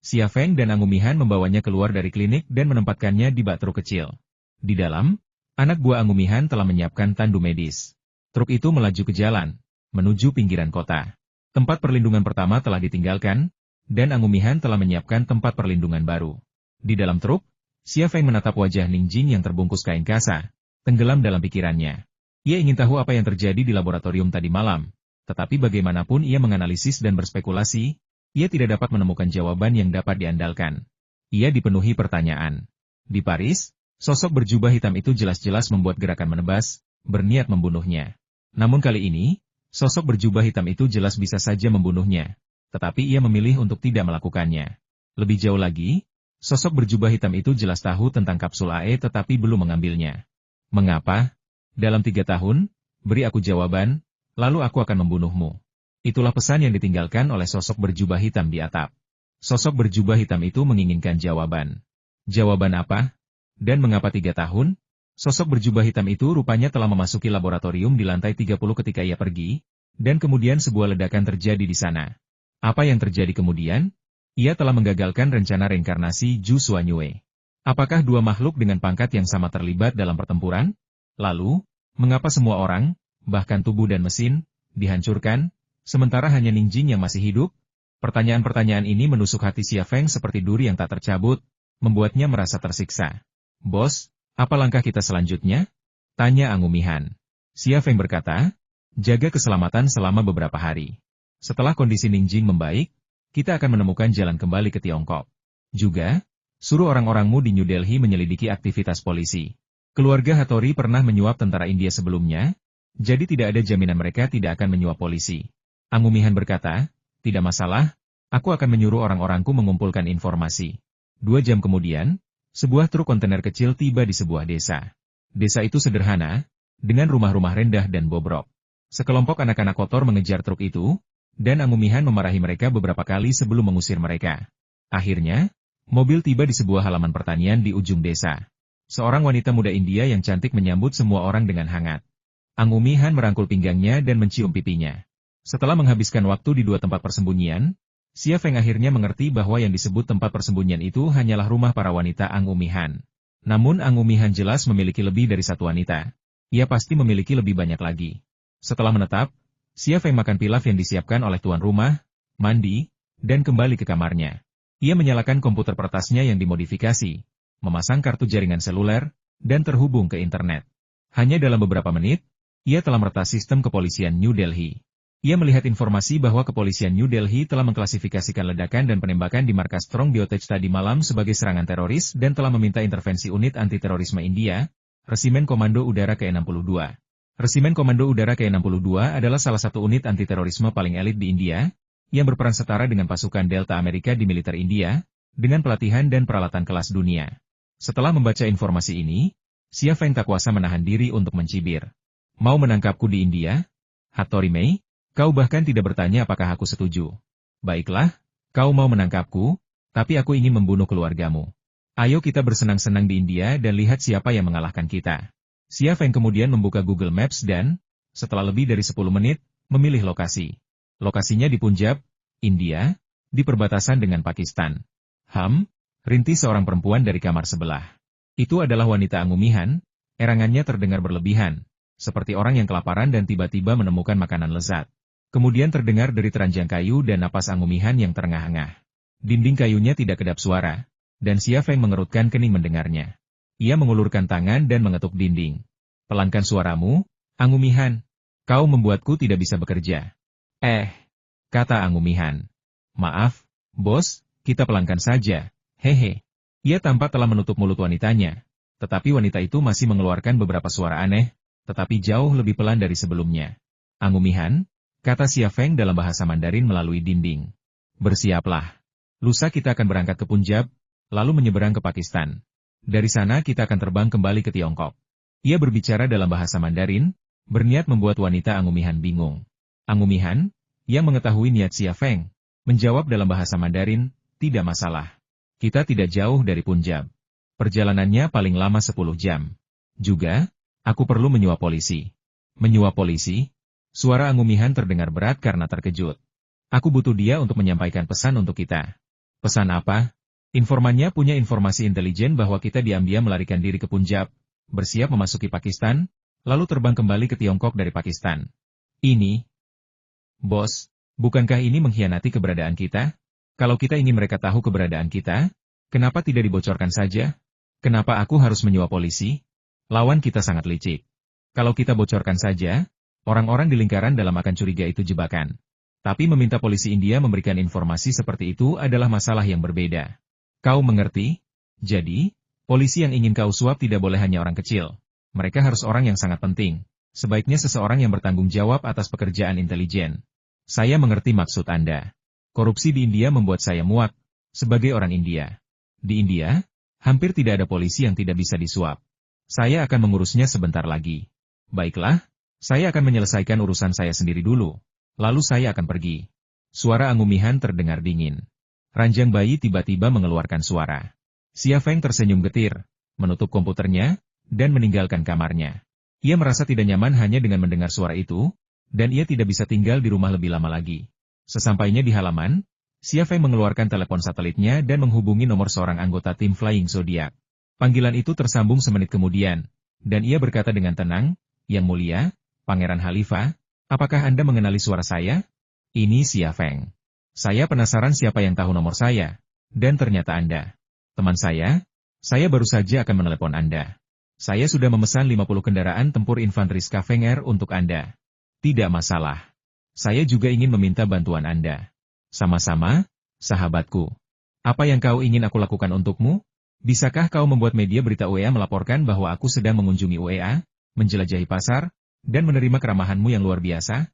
Xia Feng dan Angumihan membawanya keluar dari klinik dan menempatkannya di bak truk kecil. Di dalam, anak buah Angumihan telah menyiapkan tandu medis. Truk itu melaju ke jalan, menuju pinggiran kota. Tempat perlindungan pertama telah ditinggalkan, dan Angumihan telah menyiapkan tempat perlindungan baru. Di dalam truk, Xia Feng menatap wajah Ningjing yang terbungkus kain kasa, tenggelam dalam pikirannya. Ia ingin tahu apa yang terjadi di laboratorium tadi malam, tetapi bagaimanapun ia menganalisis dan berspekulasi, ia tidak dapat menemukan jawaban yang dapat diandalkan. Ia dipenuhi pertanyaan. Di Paris, sosok berjubah hitam itu jelas-jelas membuat gerakan menebas, berniat membunuhnya. Namun kali ini, sosok berjubah hitam itu jelas bisa saja membunuhnya, tetapi ia memilih untuk tidak melakukannya. Lebih jauh lagi, sosok berjubah hitam itu jelas tahu tentang kapsul AE tetapi belum mengambilnya. "Mengapa? Dalam 3 tahun, beri aku jawaban, lalu aku akan membunuhmu." Itulah pesan yang ditinggalkan oleh sosok berjubah hitam di atap. Sosok berjubah hitam itu menginginkan jawaban. Jawaban apa? Dan mengapa 3 tahun? Sosok berjubah hitam itu rupanya telah memasuki laboratorium di lantai 30 ketika ia pergi, dan kemudian sebuah ledakan terjadi di sana. Apa yang terjadi kemudian? Ia telah menggagalkan rencana reinkarnasi Zhu Xuanyue. Apakah dua makhluk dengan pangkat yang sama terlibat dalam pertempuran? Lalu, mengapa semua orang, bahkan tubuh dan mesin, dihancurkan, sementara hanya Ningjing yang masih hidup? Pertanyaan-pertanyaan ini menusuk hati Xia Feng seperti duri yang tak tercabut, membuatnya merasa tersiksa. Bos, apa langkah kita selanjutnya? Tanya Angumihan. Xia Feng berkata, jaga keselamatan selama beberapa hari. Setelah kondisi Ningjing membaik, kita akan menemukan jalan kembali ke Tiongkok. Juga, suruh orang-orangmu di New Delhi menyelidiki aktivitas polisi. Keluarga Hattori pernah menyuap tentara India sebelumnya, jadi tidak ada jaminan mereka tidak akan menyuap polisi. Angumihan berkata, tidak masalah, aku akan menyuruh orang-orangku mengumpulkan informasi. 2 jam kemudian, sebuah truk kontainer kecil tiba di sebuah desa. Desa itu sederhana, dengan rumah-rumah rendah dan bobrok. Sekelompok anak-anak kotor mengejar truk itu, dan Angumihan memarahi mereka beberapa kali sebelum mengusir mereka. Akhirnya, mobil tiba di sebuah halaman pertanian di ujung desa. Seorang wanita muda India yang cantik menyambut semua orang dengan hangat. Angumihan merangkul pinggangnya dan mencium pipinya. Setelah menghabiskan waktu di 2 tempat persembunyian, Xia Feng akhirnya mengerti bahwa yang disebut tempat persembunyian itu hanyalah rumah para wanita Angumihan. Namun Angumihan jelas memiliki lebih dari satu wanita. Ia pasti memiliki lebih banyak lagi. Setelah menetap, Xia Feng makan pilaf yang disiapkan oleh tuan rumah, mandi, dan kembali ke kamarnya. Ia menyalakan komputer pertasnya yang dimodifikasi, memasang kartu jaringan seluler, dan terhubung ke internet. Hanya dalam beberapa menit, ia telah meretas sistem kepolisian New Delhi. Ia melihat informasi bahwa kepolisian New Delhi telah mengklasifikasikan ledakan dan penembakan di markas Strong Biotech tadi malam sebagai serangan teroris dan telah meminta intervensi unit anti-terorisme India, Resimen Komando Udara ke-62. Resimen Komando Udara ke-62 adalah salah satu unit anti-terorisme paling elit di India, yang berperan setara dengan pasukan Delta Amerika di militer India, dengan pelatihan dan peralatan kelas dunia. Setelah membaca informasi ini, Xia Feng tak kuasa menahan diri untuk mencibir. Mau menangkapku di India? Hattori Mei, kau bahkan tidak bertanya apakah aku setuju. Baiklah, kau mau menangkapku, tapi aku ingin membunuh keluargamu. Ayo kita bersenang-senang di India dan lihat siapa yang mengalahkan kita. Xia Feng kemudian membuka Google Maps dan, setelah lebih dari 10 menit, memilih lokasi. Lokasinya di Punjab, India, di perbatasan dengan Pakistan. Rintis seorang perempuan dari kamar sebelah. Itu adalah wanita Angumihan, erangannya terdengar berlebihan, seperti orang yang kelaparan dan tiba-tiba menemukan makanan lezat. Kemudian terdengar dari teranjang kayu dan napas Angumihan yang terengah-engah. Dinding kayunya tidak kedap suara, dan Xia Feng mengerutkan kening mendengarnya. Ia mengulurkan tangan dan mengetuk dinding. Pelankan suaramu, Angumihan. Kau membuatku tidak bisa bekerja. Kata Angumihan. Maaf, bos, kita pelankan saja, hehe. Ia tampak telah menutup mulut wanitanya, tetapi wanita itu masih mengeluarkan beberapa suara aneh, tetapi jauh lebih pelan dari sebelumnya. Angumihan, kata Xia Feng dalam bahasa Mandarin melalui dinding. Bersiaplah. Lusa kita akan berangkat ke Punjab, lalu menyeberang ke Pakistan. Dari sana kita akan terbang kembali ke Tiongkok. Ia berbicara dalam bahasa Mandarin, berniat membuat wanita Angumihan bingung. Angumihan, yang mengetahui niat Xia Feng, menjawab dalam bahasa Mandarin, tidak masalah. Kita tidak jauh dari Punjab. Perjalanannya paling lama 10 jam. Juga, aku perlu menyuap polisi. Menyuap polisi? Suara Angumihan terdengar berat karena terkejut. Aku butuh dia untuk menyampaikan pesan untuk kita. Pesan apa? Informannya punya informasi intelijen bahwa kita diam-diam melarikan diri ke Punjab, bersiap memasuki Pakistan, lalu terbang kembali ke Tiongkok dari Pakistan. Ini, bos, bukankah ini mengkhianati keberadaan kita? Kalau kita ingin mereka tahu keberadaan kita, kenapa tidak dibocorkan saja? Kenapa aku harus menyuap polisi? Lawan kita sangat licik. Kalau kita bocorkan saja, orang-orang di lingkaran dalam akan curiga itu jebakan. Tapi meminta polisi India memberikan informasi seperti itu adalah masalah yang berbeda. Kau mengerti? Jadi, polisi yang ingin kau suap tidak boleh hanya orang kecil. Mereka harus orang yang sangat penting. Sebaiknya seseorang yang bertanggung jawab atas pekerjaan intelijen. Saya mengerti maksud Anda. Korupsi di India membuat saya muak, sebagai orang India. Di India, hampir tidak ada polisi yang tidak bisa disuap. Saya akan mengurusnya sebentar lagi. Baiklah, saya akan menyelesaikan urusan saya sendiri dulu. Lalu saya akan pergi. Suara Angumihan terdengar dingin. Ranjang bayi tiba-tiba mengeluarkan suara. Xia Feng tersenyum getir, menutup komputernya, dan meninggalkan kamarnya. Ia merasa tidak nyaman hanya dengan mendengar suara itu, dan ia tidak bisa tinggal di rumah lebih lama lagi. Sesampainya di halaman, Xia Feng mengeluarkan telepon satelitnya dan menghubungi nomor seorang anggota tim Flying Zodiac. Panggilan itu tersambung semenit kemudian, dan ia berkata dengan tenang, "Yang mulia, Pangeran Khalifah, apakah Anda mengenali suara saya? Ini Xia Feng. Saya penasaran siapa yang tahu nomor saya, dan ternyata Anda. Teman saya baru saja akan menelepon Anda. Saya sudah memesan 50 kendaraan tempur infanteri Skaveng Air untuk Anda. Tidak masalah. Saya juga ingin meminta bantuan Anda. Sama-sama, sahabatku. Apa yang kau ingin aku lakukan untukmu? Bisakah kau membuat media berita UEA melaporkan bahwa aku sedang mengunjungi UEA, menjelajahi pasar, dan menerima keramahanmu yang luar biasa?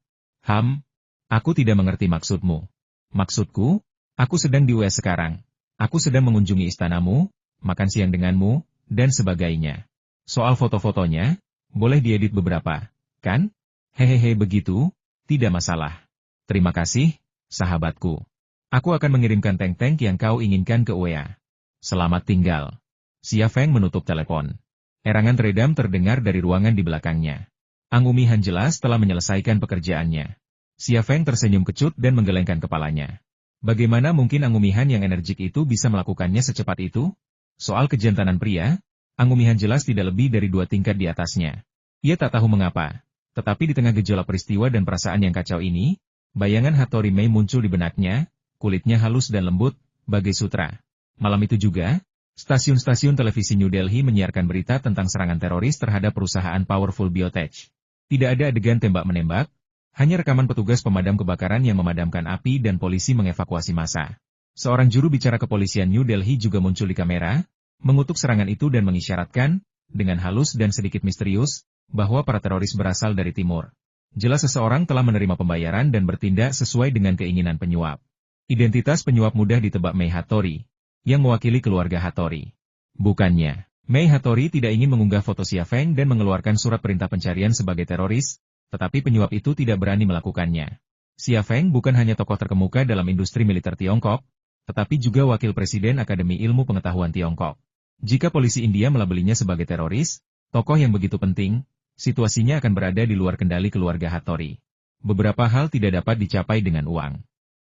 Aku tidak mengerti maksudmu. Maksudku, aku sedang di UEA sekarang. Aku sedang mengunjungi istanamu, makan siang denganmu, dan sebagainya. Soal foto-fotonya, boleh diedit beberapa, kan? Hehehe begitu, tidak masalah. Terima kasih, sahabatku. Aku akan mengirimkan tank-tank yang kau inginkan ke UEA. Selamat tinggal. Xia Feng menutup telepon. Erangan teredam terdengar dari ruangan di belakangnya. Ang Umihan jelas telah menyelesaikan pekerjaannya. Xia Feng tersenyum kecut dan menggelengkan kepalanya. Bagaimana mungkin Ang Umihan yang energik itu bisa melakukannya secepat itu? Soal kejantanan pria, Ang Umihan jelas tidak lebih dari 2 tingkat di atasnya. Ia tak tahu mengapa, tetapi di tengah gejolak peristiwa dan perasaan yang kacau ini, bayangan Hattori Mei muncul di benaknya, kulitnya halus dan lembut, bagai sutra. Malam itu juga, stasiun-stasiun televisi New Delhi menyiarkan berita tentang serangan teroris terhadap perusahaan Powerful Biotech. Tidak ada adegan tembak-menembak, hanya rekaman petugas pemadam kebakaran yang memadamkan api dan polisi mengevakuasi massa. Seorang juru bicara kepolisian New Delhi juga muncul di kamera, mengutuk serangan itu dan mengisyaratkan, dengan halus dan sedikit misterius, bahwa para teroris berasal dari timur. Jelas seseorang telah menerima pembayaran dan bertindak sesuai dengan keinginan penyuap. Identitas penyuap mudah ditebak Mei Hattori, yang mewakili keluarga Hattori. Bukannya, Mei Hattori tidak ingin mengunggah foto Xia Feng dan mengeluarkan surat perintah pencarian sebagai teroris, tetapi penyuap itu tidak berani melakukannya. Xia Feng bukan hanya tokoh terkemuka dalam industri militer Tiongkok, tetapi juga wakil presiden Akademi Ilmu Pengetahuan Tiongkok. Jika polisi India melabelinya sebagai teroris, tokoh yang begitu penting, situasinya akan berada di luar kendali keluarga Hattori. Beberapa hal tidak dapat dicapai dengan uang.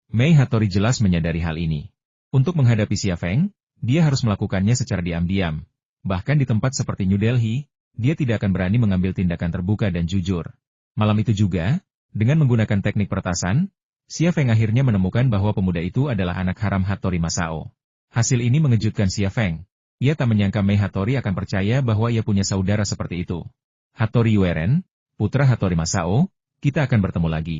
Mei Hattori jelas menyadari hal ini. Untuk menghadapi Xia Feng, dia harus melakukannya secara diam-diam. Bahkan di tempat seperti New Delhi, dia tidak akan berani mengambil tindakan terbuka dan jujur. Malam itu juga, dengan menggunakan teknik peretasan, Xia Feng akhirnya menemukan bahwa pemuda itu adalah anak haram Hattori Masao. Hasil ini mengejutkan Xia Feng. Ia tak menyangka Mei Hattori akan percaya bahwa ia punya saudara seperti itu. Hattori Yueren, putra Hattori Masao, kita akan bertemu lagi.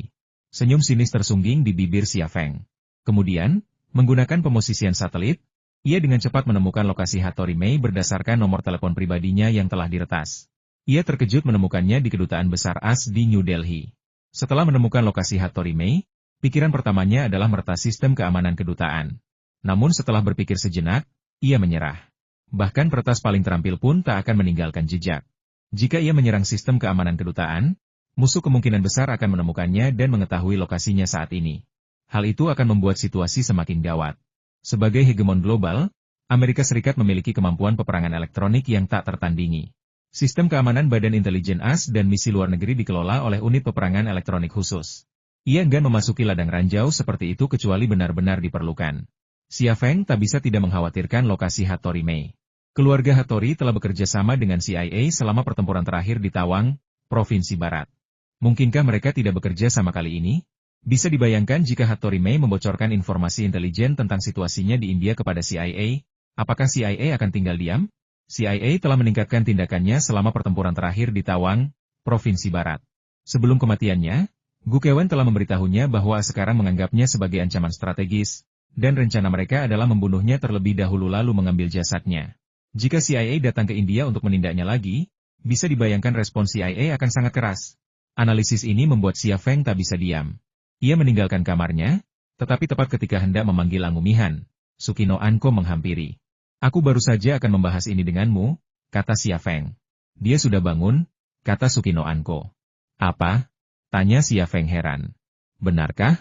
Senyum sinis tersungging di bibir Xia Feng. Kemudian, menggunakan pemosisian satelit, ia dengan cepat menemukan lokasi Hattori Mei berdasarkan nomor telepon pribadinya yang telah diretas. Ia terkejut menemukannya di Kedutaan Besar AS di New Delhi. Setelah menemukan lokasi Hattori Mei, pikiran pertamanya adalah meretas sistem keamanan kedutaan. Namun setelah berpikir sejenak, ia menyerah. Bahkan peretas paling terampil pun tak akan meninggalkan jejak. Jika ia menyerang sistem keamanan kedutaan, musuh kemungkinan besar akan menemukannya dan mengetahui lokasinya saat ini. Hal itu akan membuat situasi semakin gawat. Sebagai hegemon global, Amerika Serikat memiliki kemampuan peperangan elektronik yang tak tertandingi. Sistem keamanan Badan Intelijen AS dan misi luar negeri dikelola oleh unit peperangan elektronik khusus. Ia enggan memasuki ladang ranjau seperti itu kecuali benar-benar diperlukan. Xia Feng tak bisa tidak mengkhawatirkan lokasi Hattori Mei. Keluarga Hattori telah bekerja sama dengan CIA selama pertempuran terakhir di Tawang, Provinsi Barat. Mungkinkah mereka tidak bekerja sama kali ini? Bisa dibayangkan jika Hattori Mei membocorkan informasi intelijen tentang situasinya di India kepada CIA, apakah CIA akan tinggal diam? CIA telah meningkatkan tindakannya selama pertempuran terakhir di Tawang, Provinsi Barat. Sebelum kematiannya, Gu Kewen telah memberitahunya bahwa sekarang menganggapnya sebagai ancaman strategis, dan rencana mereka adalah membunuhnya terlebih dahulu lalu mengambil jasadnya. Jika CIA datang ke India untuk menindaknya lagi, bisa dibayangkan respons CIA akan sangat keras. Analisis ini membuat Xia Feng tak bisa diam. Ia meninggalkan kamarnya, tetapi tepat ketika hendak memanggil Ang Umihan, Sukino Anko menghampiri. Aku baru saja akan membahas ini denganmu, kata Xia Feng. Dia sudah bangun, kata Sukino Anko. Apa? Tanya Xia Feng heran. Benarkah?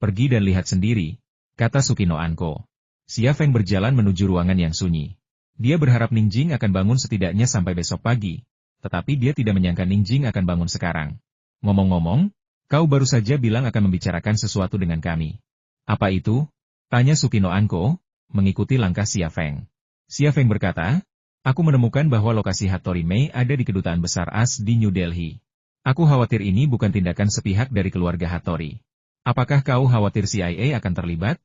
Pergi dan lihat sendiri, kata Sukino Anko. Xia Feng berjalan menuju ruangan yang sunyi. Dia berharap Ningjing akan bangun setidaknya sampai besok pagi, tetapi dia tidak menyangka Ningjing akan bangun sekarang. Ngomong-ngomong, Kau baru saja bilang akan membicarakan sesuatu dengan kami. Apa itu? Tanya Sukino Anko, mengikuti langkah Xia Feng. Xia Feng berkata, aku menemukan bahwa lokasi Hattori Mei ada di Kedutaan Besar AS di New Delhi. Aku khawatir ini bukan tindakan sepihak dari keluarga Hattori. Apakah kau khawatir CIA akan terlibat?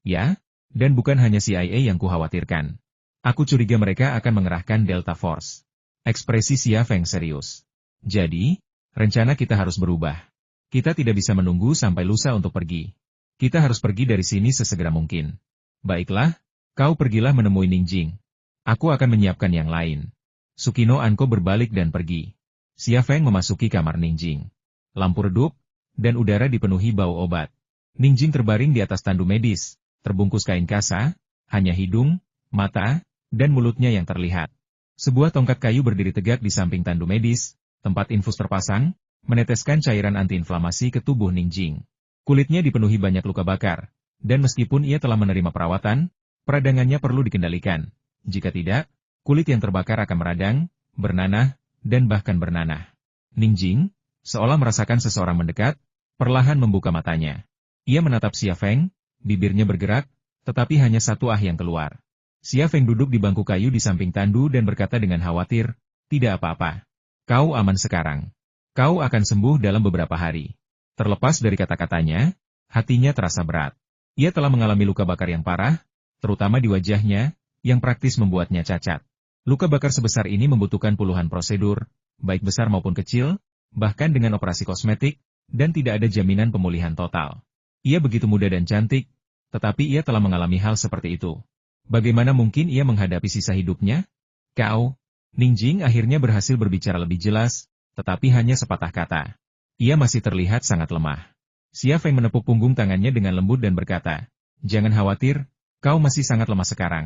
Ya, dan bukan hanya CIA yang kukhawatirkan. Aku curiga mereka akan mengerahkan Delta Force. Ekspresi Xia Feng serius. Jadi, rencana kita harus berubah. Kita tidak bisa menunggu sampai lusa untuk pergi. Kita harus pergi dari sini sesegera mungkin. Baiklah, kau pergilah menemui Ningjing. Aku akan menyiapkan yang lain. Sukino Anko berbalik dan pergi. Xia Feng memasuki kamar Ningjing. Lampu redup, dan udara dipenuhi bau obat. Ningjing terbaring di atas tandu medis, terbungkus kain kasa, hanya hidung, mata, dan mulutnya yang terlihat. Sebuah tongkat kayu berdiri tegak di samping tandu medis, tempat infus terpasang, meneteskan cairan antiinflamasi ke tubuh Ningjing. Kulitnya dipenuhi banyak luka bakar, dan meskipun ia telah menerima perawatan, peradangannya perlu dikendalikan. Jika tidak, kulit yang terbakar akan meradang, bernanah, dan bahkan bernanah. Ningjing, seolah merasakan seseorang mendekat, perlahan membuka matanya. Ia menatap Xia Feng, bibirnya bergerak, tetapi hanya satu yang keluar. Xia Feng duduk di bangku kayu di samping tandu dan berkata dengan khawatir, tidak apa-apa. Kau aman sekarang. Kau akan sembuh dalam beberapa hari. Terlepas dari kata-katanya, hatinya terasa berat. Ia telah mengalami luka bakar yang parah, terutama di wajahnya, yang praktis membuatnya cacat. Luka bakar sebesar ini membutuhkan puluhan prosedur, baik besar maupun kecil, bahkan dengan operasi kosmetik, dan tidak ada jaminan pemulihan total. Ia begitu muda dan cantik, tetapi ia telah mengalami hal seperti itu. Bagaimana mungkin ia menghadapi sisa hidupnya? Kau, Ningjing akhirnya berhasil berbicara lebih jelas, tetapi hanya sepatah kata. Ia masih terlihat sangat lemah. Xia Feng menepuk punggung tangannya dengan lembut dan berkata, jangan khawatir, kau masih sangat lemah sekarang.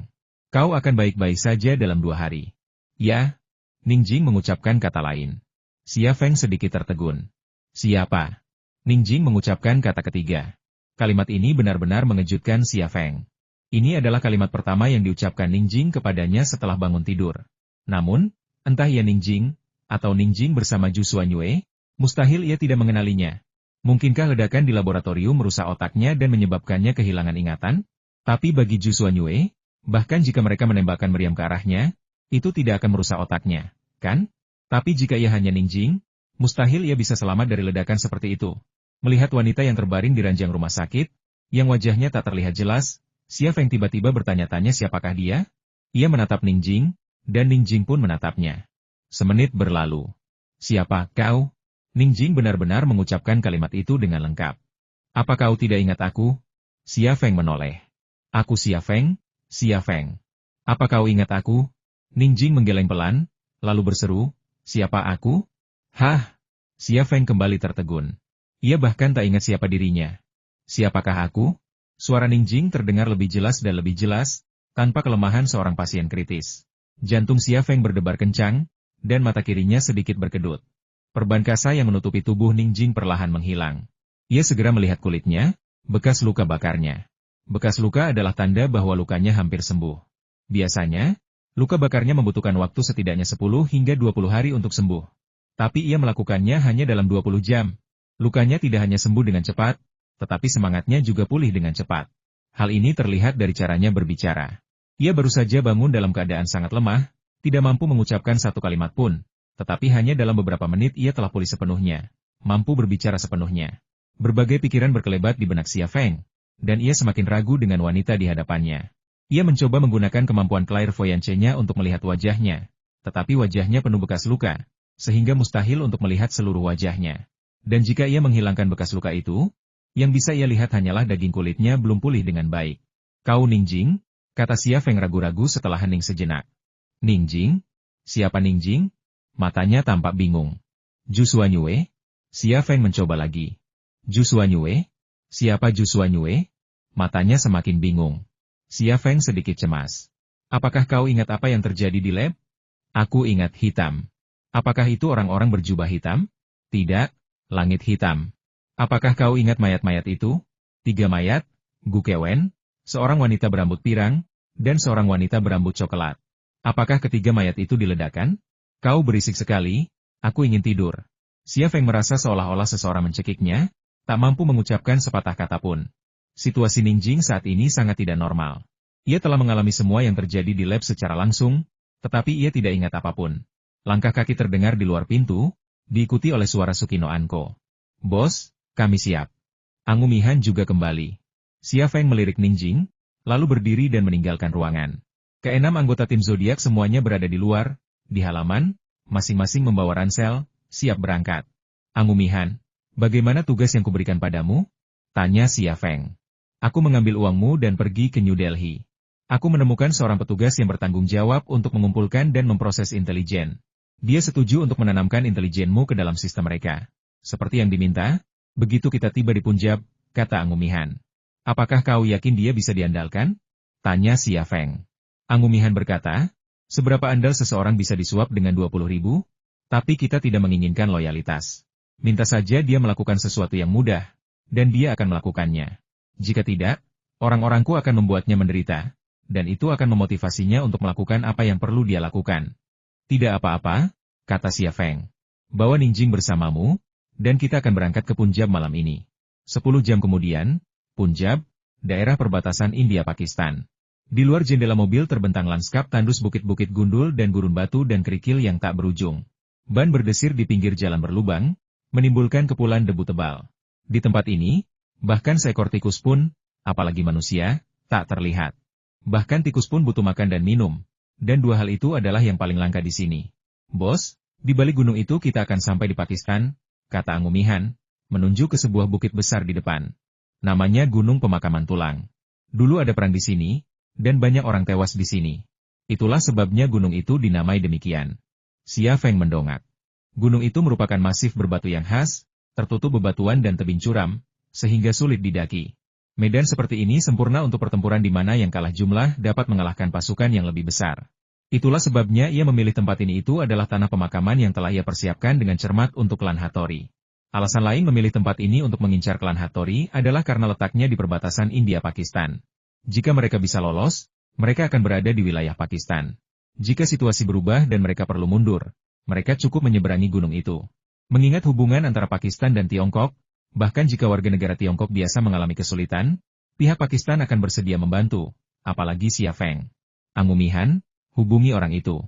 Kau akan baik-baik saja dalam 2 hari. Ya, Ningjing mengucapkan kata lain. Xia Feng sedikit tertegun. Siapa? Ningjing mengucapkan kata ketiga. Kalimat ini benar-benar mengejutkan Xia Feng. Ini adalah kalimat pertama yang diucapkan Ningjing kepadanya setelah bangun tidur. Namun, entah ia Ningjing, atau Ningjing bersama Zhu Xuanyue, mustahil ia tidak mengenalinya. Mungkinkah ledakan di laboratorium merusak otaknya dan menyebabkannya kehilangan ingatan? Tapi bagi Zhu Xuanyue, bahkan jika mereka menembakkan meriam ke arahnya, itu tidak akan merusak otaknya, kan? Tapi jika ia hanya Ningjing, mustahil ia bisa selamat dari ledakan seperti itu. Melihat wanita yang terbaring di ranjang rumah sakit, yang wajahnya tak terlihat jelas, Xia Feng tiba-tiba bertanya-tanya siapakah dia? Ia menatap Ningjing, dan Ningjing pun menatapnya. Semenit berlalu. Siapa kau? Ningjing benar-benar mengucapkan kalimat itu dengan lengkap. Apa kau tidak ingat aku? Xia Feng menoleh. Aku Xia Feng, Xia Feng. Apa kau ingat aku? Ningjing menggeleng pelan, lalu berseru, siapa aku? Hah? Xia Feng kembali tertegun. Ia bahkan tak ingat siapa dirinya. Siapakah aku? Suara Ningjing terdengar lebih jelas dan lebih jelas, tanpa kelemahan seorang pasien kritis. Jantung Xia Feng berdebar kencang, dan mata kirinya sedikit berkedut. Perban kasa yang menutupi tubuh Ningjing perlahan menghilang. Ia segera melihat kulitnya, bekas luka bakarnya. Bekas luka adalah tanda bahwa lukanya hampir sembuh. Biasanya, luka bakarnya membutuhkan waktu setidaknya 10 hingga 20 hari untuk sembuh. Tapi ia melakukannya hanya dalam 20 jam. Lukanya tidak hanya sembuh dengan cepat, tetapi semangatnya juga pulih dengan cepat. Hal ini terlihat dari caranya berbicara. Ia baru saja bangun dalam keadaan sangat lemah, tidak mampu mengucapkan satu kalimat pun, tetapi hanya dalam beberapa menit ia telah pulih sepenuhnya, mampu berbicara sepenuhnya. Berbagai pikiran berkelebat di benak Xia Feng, dan ia semakin ragu dengan wanita di hadapannya. Ia mencoba menggunakan kemampuan clairvoyance-nya untuk melihat wajahnya, tetapi wajahnya penuh bekas luka, sehingga mustahil untuk melihat seluruh wajahnya. Dan jika ia menghilangkan bekas luka itu, yang bisa ia lihat hanyalah daging kulitnya belum pulih dengan baik. Kau Ningjing? Kata Xia Feng ragu-ragu setelah hening sejenak. Ningjing? Siapa Ningjing? Matanya tampak bingung. Zhu Xuanyue? Xia Feng mencoba lagi. Zhu Xuanyue? Siapa Zhu Xuanyue? Matanya semakin bingung. Xia Feng sedikit cemas. Apakah kau ingat apa yang terjadi di lab? Aku ingat hitam. Apakah itu orang-orang berjubah hitam? Tidak, langit hitam. Apakah kau ingat mayat-mayat itu? 3 mayat, Gu Kewen, seorang wanita berambut pirang, dan seorang wanita berambut coklat. Apakah ketiga mayat itu diledakkan? Kau berisik sekali, aku ingin tidur. Xia Feng merasa seolah-olah seseorang mencekiknya, tak mampu mengucapkan sepatah kata pun. Situasi Ningjing saat ini sangat tidak normal. Ia telah mengalami semua yang terjadi di lab secara langsung, tetapi ia tidak ingat apapun. Langkah kaki terdengar di luar pintu, diikuti oleh suara Sukino Anko. "Bos, kami siap." Angumihan juga kembali. Xia Feng melirik Ningjing, lalu berdiri dan meninggalkan ruangan. Keenam anggota tim zodiak semuanya berada di luar, di halaman, masing-masing membawa ransel, siap berangkat. "Angumihan, bagaimana tugas yang kuberikan padamu?" tanya Xia Feng. "Aku mengambil uangmu dan pergi ke New Delhi. Aku menemukan seorang petugas yang bertanggung jawab untuk mengumpulkan dan memproses intelijen. Dia setuju untuk menanamkan intelijenmu ke dalam sistem mereka. Seperti yang diminta, begitu kita tiba di Punjab," kata Angumihan. "Apakah kau yakin dia bisa diandalkan?" tanya Xia Feng. Angumihan berkata, "Seberapa andal seseorang bisa disuap dengan 20.000? Tapi kita tidak menginginkan loyalitas. Minta saja dia melakukan sesuatu yang mudah, dan dia akan melakukannya. Jika tidak, orang-orangku akan membuatnya menderita, dan itu akan memotivasinya untuk melakukan apa yang perlu dia lakukan." "Tidak apa-apa," kata Xia Feng. "Bawa Ningjing bersamamu, dan kita akan berangkat ke Punjab malam ini." 10 jam kemudian, Punjab, daerah perbatasan India-Pakistan. Di luar jendela mobil terbentang lanskap tandus bukit-bukit gundul dan gurun batu dan kerikil yang tak berujung. Ban berdesir di pinggir jalan berlubang, menimbulkan kepulan debu tebal. Di tempat ini, bahkan seekor tikus pun, apalagi manusia, tak terlihat. Bahkan tikus pun butuh makan dan minum, dan dua hal itu adalah yang paling langka di sini. "Bos, di balik gunung itu kita akan sampai di Pakistan," kata Angumihan, menunjuk ke sebuah bukit besar di depan. "Namanya Gunung Pemakaman Tulang. Dulu ada perang di sini, dan banyak orang tewas di sini. Itulah sebabnya gunung itu dinamai demikian." Xia Feng mendongak. Gunung itu merupakan masif berbatu yang khas, tertutup bebatuan dan tebing curam, sehingga sulit didaki. Medan seperti ini sempurna untuk pertempuran di mana yang kalah jumlah dapat mengalahkan pasukan yang lebih besar. Itulah sebabnya ia memilih tempat ini itu adalah tanah pemakaman yang telah ia persiapkan dengan cermat untuk klan Hattori. Alasan lain memilih tempat ini untuk mengincar klan Hattori adalah karena letaknya di perbatasan India-Pakistan. Jika mereka bisa lolos, mereka akan berada di wilayah Pakistan. Jika situasi berubah dan mereka perlu mundur, mereka cukup menyeberangi gunung itu. Mengingat hubungan antara Pakistan dan Tiongkok, bahkan jika warga negara Tiongkok biasa mengalami kesulitan, pihak Pakistan akan bersedia membantu, apalagi Xia Feng. "Angumihan, hubungi orang itu.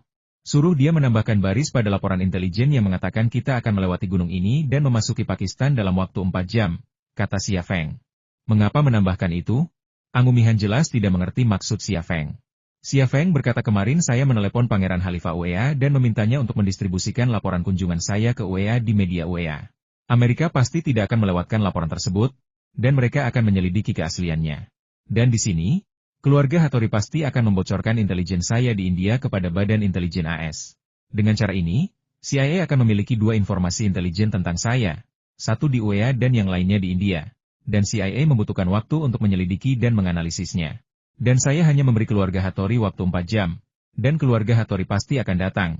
Suruh dia menambahkan baris pada laporan intelijen yang mengatakan kita akan melewati gunung ini dan memasuki Pakistan dalam waktu 4 jam, kata Xia Feng. "Mengapa menambahkan itu?" Angumihan jelas tidak mengerti maksud Xia Feng. Xia Feng berkata, "Kemarin saya menelepon Pangeran Khalifah UEA dan memintanya untuk mendistribusikan laporan kunjungan saya ke UEA di media UEA. Amerika pasti tidak akan melewatkan laporan tersebut, dan mereka akan menyelidiki keasliannya. Dan di sini, keluarga Hattori pasti akan membocorkan intelijen saya di India kepada Badan Intelijen AS. Dengan cara ini, CIA akan memiliki 2 informasi intelijen tentang saya, satu di UEA dan yang lainnya di India. Dan CIA membutuhkan waktu untuk menyelidiki dan menganalisisnya. Dan saya hanya memberi keluarga Hattori waktu 4 jam, dan keluarga Hattori pasti akan datang,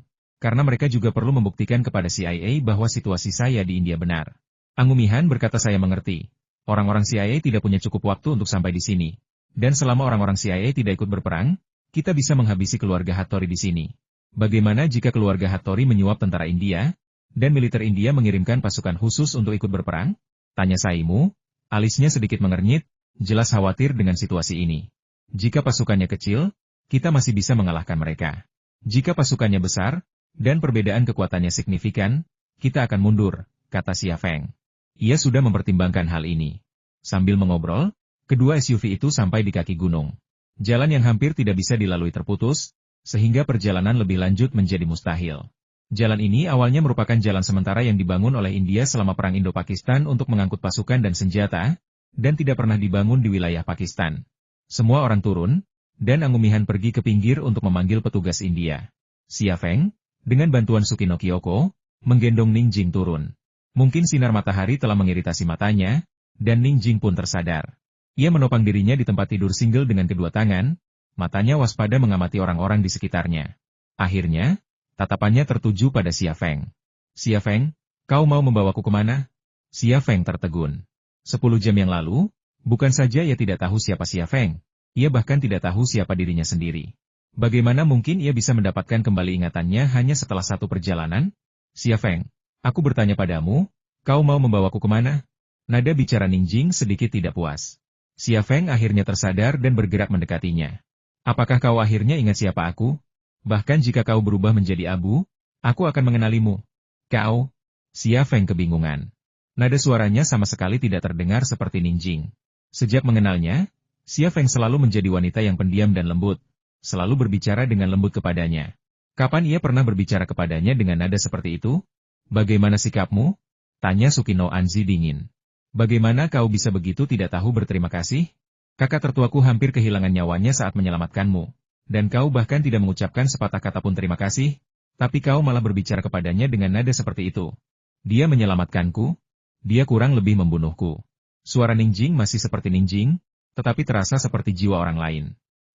karena mereka juga perlu membuktikan kepada CIA bahwa situasi saya di India benar." Angumihan berkata, "Saya mengerti. Orang-orang CIA tidak punya cukup waktu untuk sampai di sini. Dan selama orang-orang CIA tidak ikut berperang, kita bisa menghabisi keluarga Hattori di sini. Bagaimana jika keluarga Hattori menyuap tentara India, dan militer India mengirimkan pasukan khusus untuk ikut berperang?" tanya Saimu. Alisnya sedikit mengernyit, jelas khawatir dengan situasi ini. "Jika pasukannya kecil, kita masih bisa mengalahkan mereka. Jika pasukannya besar, dan perbedaan kekuatannya signifikan, kita akan mundur," kata Xia Feng. Ia sudah mempertimbangkan hal ini. Sambil mengobrol, kedua SUV itu sampai di kaki gunung. Jalan yang hampir tidak bisa dilalui terputus, sehingga perjalanan lebih lanjut menjadi mustahil. Jalan ini awalnya merupakan jalan sementara yang dibangun oleh India selama Perang Indo-Pakistan untuk mengangkut pasukan dan senjata, dan tidak pernah dibangun di wilayah Pakistan. Semua orang turun, dan Angumihan pergi ke pinggir untuk memanggil petugas India. Xia Feng, dengan bantuan Sukino Kyoko, menggendong Ningjing turun. Mungkin sinar matahari telah mengiritasi matanya, dan Ningjing pun tersadar. Ia menopang dirinya di tempat tidur single dengan kedua tangan, matanya waspada mengamati orang-orang di sekitarnya. Akhirnya, tatapannya tertuju pada Xia Feng. "Xia Feng, kau mau membawaku kemana?" Xia Feng tertegun. 10 jam yang lalu, bukan saja ia tidak tahu siapa Xia Feng, ia bahkan tidak tahu siapa dirinya sendiri. Bagaimana mungkin ia bisa mendapatkan kembali ingatannya hanya setelah 1 perjalanan? "Xia Feng, Aku bertanya padamu, kau mau membawaku kemana? Nada bicara Ningjing sedikit tidak puas. Xia Feng akhirnya tersadar dan bergerak mendekatinya. Apakah kau akhirnya ingat siapa aku? Bahkan jika kau berubah menjadi abu, aku akan mengenalimu. Kau? Xia Feng kebingungan. Nada suaranya sama sekali tidak terdengar seperti Ningjing. Sejak mengenalnya, Xia Feng selalu menjadi wanita yang pendiam dan lembut, selalu berbicara dengan lembut kepadanya. Kapan ia pernah berbicara kepadanya dengan nada seperti itu? Bagaimana sikapmu? Tanya Sukino Anzi dingin. Bagaimana kau bisa begitu tidak tahu berterima kasih? Kakak tertuaku hampir kehilangan nyawanya saat menyelamatkanmu. Dan kau bahkan tidak mengucapkan sepatah kata pun terima kasih, tapi kau malah berbicara kepadanya dengan nada seperti itu. Dia menyelamatkanku? Dia kurang lebih membunuhku. Suara Ningjing masih seperti Ningjing, tetapi terasa seperti jiwa orang lain.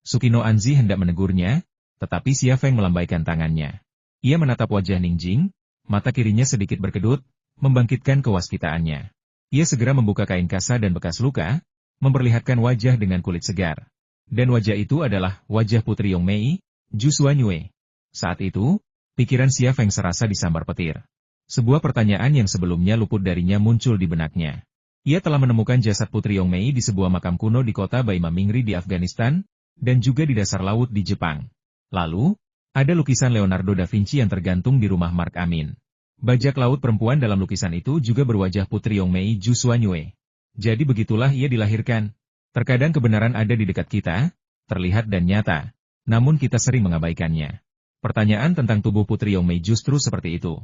Sukino Anzi hendak menegurnya, tetapi Xia Feng melambaikan tangannya. Ia menatap wajah Ningjing, mata kirinya sedikit berkedut, membangkitkan kewaskitaannya. Ia segera membuka kain kasa dan bekas luka, memperlihatkan wajah dengan kulit segar. Dan wajah itu adalah wajah Putri Yongmei, Zhu Xuanyue. Saat itu, pikiran Xia Feng serasa disambar petir. Sebuah pertanyaan yang sebelumnya luput darinya muncul di benaknya. Ia telah menemukan jasad Putri Yongmei di sebuah makam kuno di kota Baima Mingri di Afghanistan, dan juga di dasar laut di Jepang. Lalu, ada lukisan Leonardo da Vinci yang tergantung di rumah Mark Amin. Bajak laut perempuan dalam lukisan itu juga berwajah Putri Yongmei Zhu Xuanyue. Jadi begitulah ia dilahirkan. Terkadang kebenaran ada di dekat kita, terlihat dan nyata, namun kita sering mengabaikannya. Pertanyaan tentang tubuh Putri Yongmei justru seperti itu.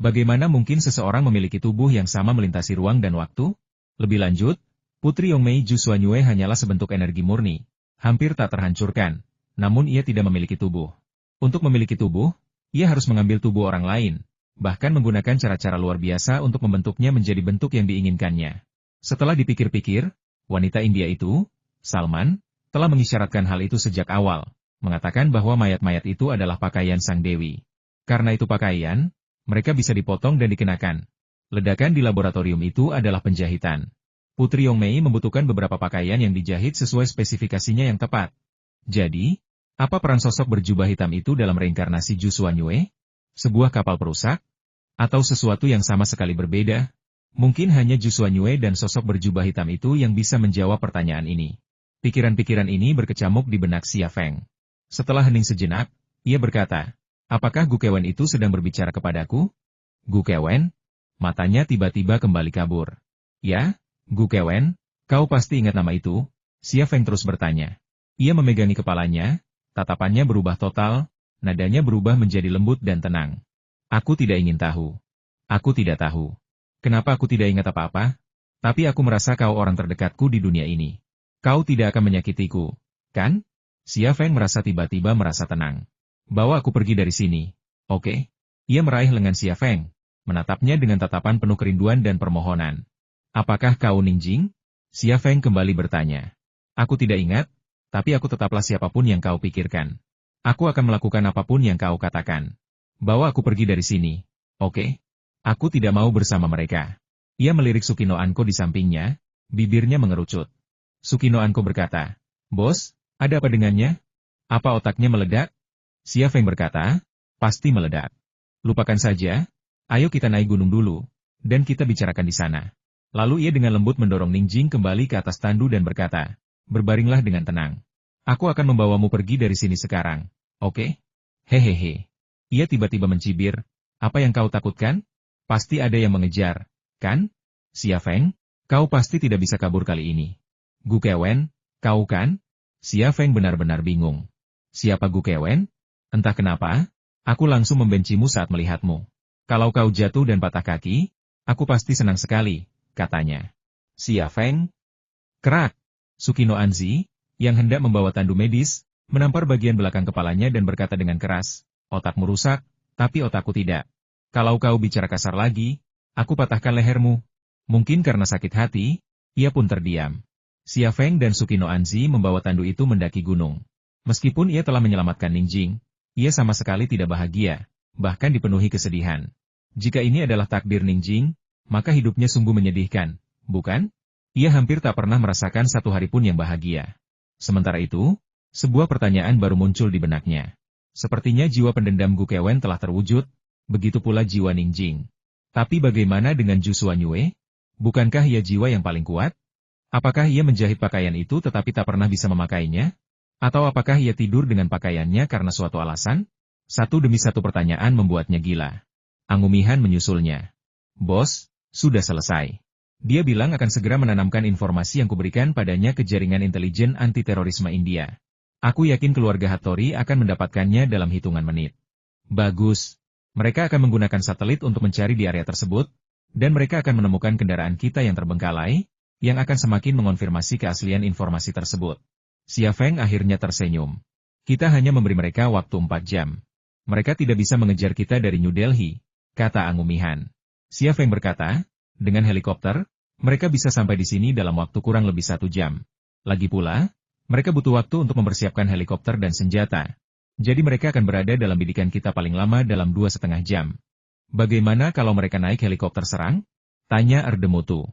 Bagaimana mungkin seseorang memiliki tubuh yang sama melintasi ruang dan waktu? Lebih lanjut, Putri Yongmei Zhu Xuanyue hanyalah sebentuk energi murni, hampir tak terhancurkan, namun ia tidak memiliki tubuh. Untuk memiliki tubuh, ia harus mengambil tubuh orang lain, bahkan menggunakan cara-cara luar biasa untuk membentuknya menjadi bentuk yang diinginkannya. Setelah dipikir-pikir, wanita India itu, Salman, telah mengisyaratkan hal itu sejak awal, mengatakan bahwa mayat-mayat itu adalah pakaian sang dewi. Karena itu pakaian, mereka bisa dipotong dan dikenakan. Ledakan di laboratorium itu adalah penjahitan. Putri Yongmei membutuhkan beberapa pakaian yang dijahit sesuai spesifikasinya yang tepat. Jadi, apa peran sosok berjubah hitam itu dalam reinkarnasi Zhu Xuanyue? Sebuah kapal perusak? Atau sesuatu yang sama sekali berbeda? Mungkin hanya Zhu Xuanyue dan sosok berjubah hitam itu yang bisa menjawab pertanyaan ini. Pikiran-pikiran ini berkecamuk di benak Xia Feng. Setelah hening sejenak, ia berkata, apakah Gu Kewen itu sedang berbicara kepadaku? Gu Kewen? Matanya tiba-tiba kembali kabur. Ya, Gu Kewen, kau pasti ingat nama itu? Xia Feng terus bertanya. Ia memegangi kepalanya, tatapannya berubah total, nadanya berubah menjadi lembut dan tenang. Aku tidak ingin tahu. Aku tidak tahu. Kenapa aku tidak ingat apa-apa? Tapi aku merasa kau orang terdekatku di dunia ini. Kau tidak akan menyakitiku, kan? Xia Feng merasa tiba-tiba merasa tenang. Bawa aku pergi dari sini, oke? Ia meraih lengan Xia Feng, menatapnya dengan tatapan penuh kerinduan dan permohonan. Apakah kau Ningjing? Xia Feng kembali bertanya. Aku tidak ingat, tapi aku tetaplah siapapun yang kau pikirkan. Aku akan melakukan apapun yang kau katakan. Bawa aku pergi dari sini, oke? Aku tidak mau bersama mereka. Ia melirik Sukino Anko di sampingnya, bibirnya mengerucut. Sukino Anko berkata, Bos, ada apa dengannya? Apa otaknya meledak? Xia Feng berkata, pasti meledak. Lupakan saja, ayo kita naik gunung dulu, dan kita bicarakan di sana. Lalu ia dengan lembut mendorong Ningjing kembali ke atas tandu dan berkata, berbaringlah dengan tenang. Aku akan membawamu pergi dari sini sekarang, oke? Hehehe. Ia tiba-tiba mencibir, apa yang kau takutkan? Pasti ada yang mengejar, kan? Xia Feng, kau pasti tidak bisa kabur kali ini. Gu Kewen, kau kan? Xia Feng benar-benar bingung. Siapa Gu Kewen? Entah kenapa, aku langsung membencimu saat melihatmu. Kalau kau jatuh dan patah kaki, aku pasti senang sekali, katanya. Xia Feng? Kerak! Sukino Anzi, yang hendak membawa tandu medis, menampar bagian belakang kepalanya dan berkata dengan keras, otakmu rusak, tapi otakku tidak. Kalau kau bicara kasar lagi, aku patahkan lehermu. Mungkin karena sakit hati, ia pun terdiam. Xia Feng dan Sukino Anzi membawa tandu itu mendaki gunung. Meskipun ia telah menyelamatkan Ningjing, ia sama sekali tidak bahagia, bahkan dipenuhi kesedihan. Jika ini adalah takdir Ningjing, maka hidupnya sungguh menyedihkan, bukan? Ia hampir tak pernah merasakan satu hari pun yang bahagia. Sementara itu, sebuah pertanyaan baru muncul di benaknya. Sepertinya jiwa pendendam Gu Kewen telah terwujud, begitu pula jiwa Ningjing. Tapi bagaimana dengan Zhu Xuanyue? Bukankah ia jiwa yang paling kuat? Apakah ia menjahit pakaian itu tetapi tak pernah bisa memakainya? Atau apakah ia tidur dengan pakaiannya karena suatu alasan? Satu demi satu pertanyaan membuatnya gila. Angumihan menyusulnya. Bos, sudah selesai. Dia bilang akan segera menanamkan informasi yang kuberikan padanya ke jaringan intelijen anti-terorisme India. Aku yakin keluarga Hattori akan mendapatkannya dalam hitungan menit. Bagus. Mereka akan menggunakan satelit untuk mencari di area tersebut, dan mereka akan menemukan kendaraan kita yang terbengkalai, yang akan semakin mengonfirmasi keaslian informasi tersebut. Xia Feng akhirnya tersenyum. Kita hanya memberi mereka waktu 4 jam. Mereka tidak bisa mengejar kita dari New Delhi, kata Angumihan. Xia Feng berkata, dengan helikopter, mereka bisa sampai di sini dalam waktu kurang lebih 1 jam. Lagi pula, mereka butuh waktu untuk mempersiapkan helikopter dan senjata. Jadi mereka akan berada dalam bidikan kita paling lama dalam 2,5 jam. Bagaimana kalau mereka naik helikopter serang? Tanya Erdemutu.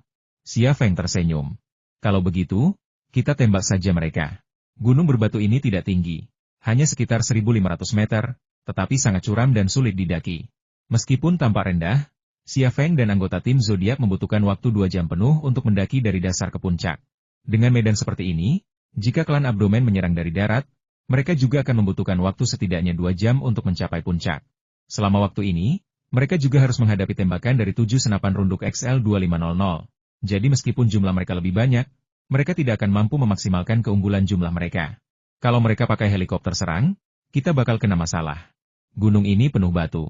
Xia Feng tersenyum. Kalau begitu, kita tembak saja mereka. Gunung berbatu ini tidak tinggi. Hanya sekitar 1.500 meter, tetapi sangat curam dan sulit didaki. Meskipun tampak rendah, Xia Feng dan anggota tim Zodiak membutuhkan waktu 2 jam penuh untuk mendaki dari dasar ke puncak. Dengan medan seperti ini, jika klan Abdomen menyerang dari darat, mereka juga akan membutuhkan waktu setidaknya 2 jam untuk mencapai puncak. Selama waktu ini, mereka juga harus menghadapi tembakan dari 7 senapan runduk XL-2500. Jadi meskipun jumlah mereka lebih banyak, mereka tidak akan mampu memaksimalkan keunggulan jumlah mereka. Kalau mereka pakai helikopter serang, kita bakal kena masalah. Gunung ini penuh batu.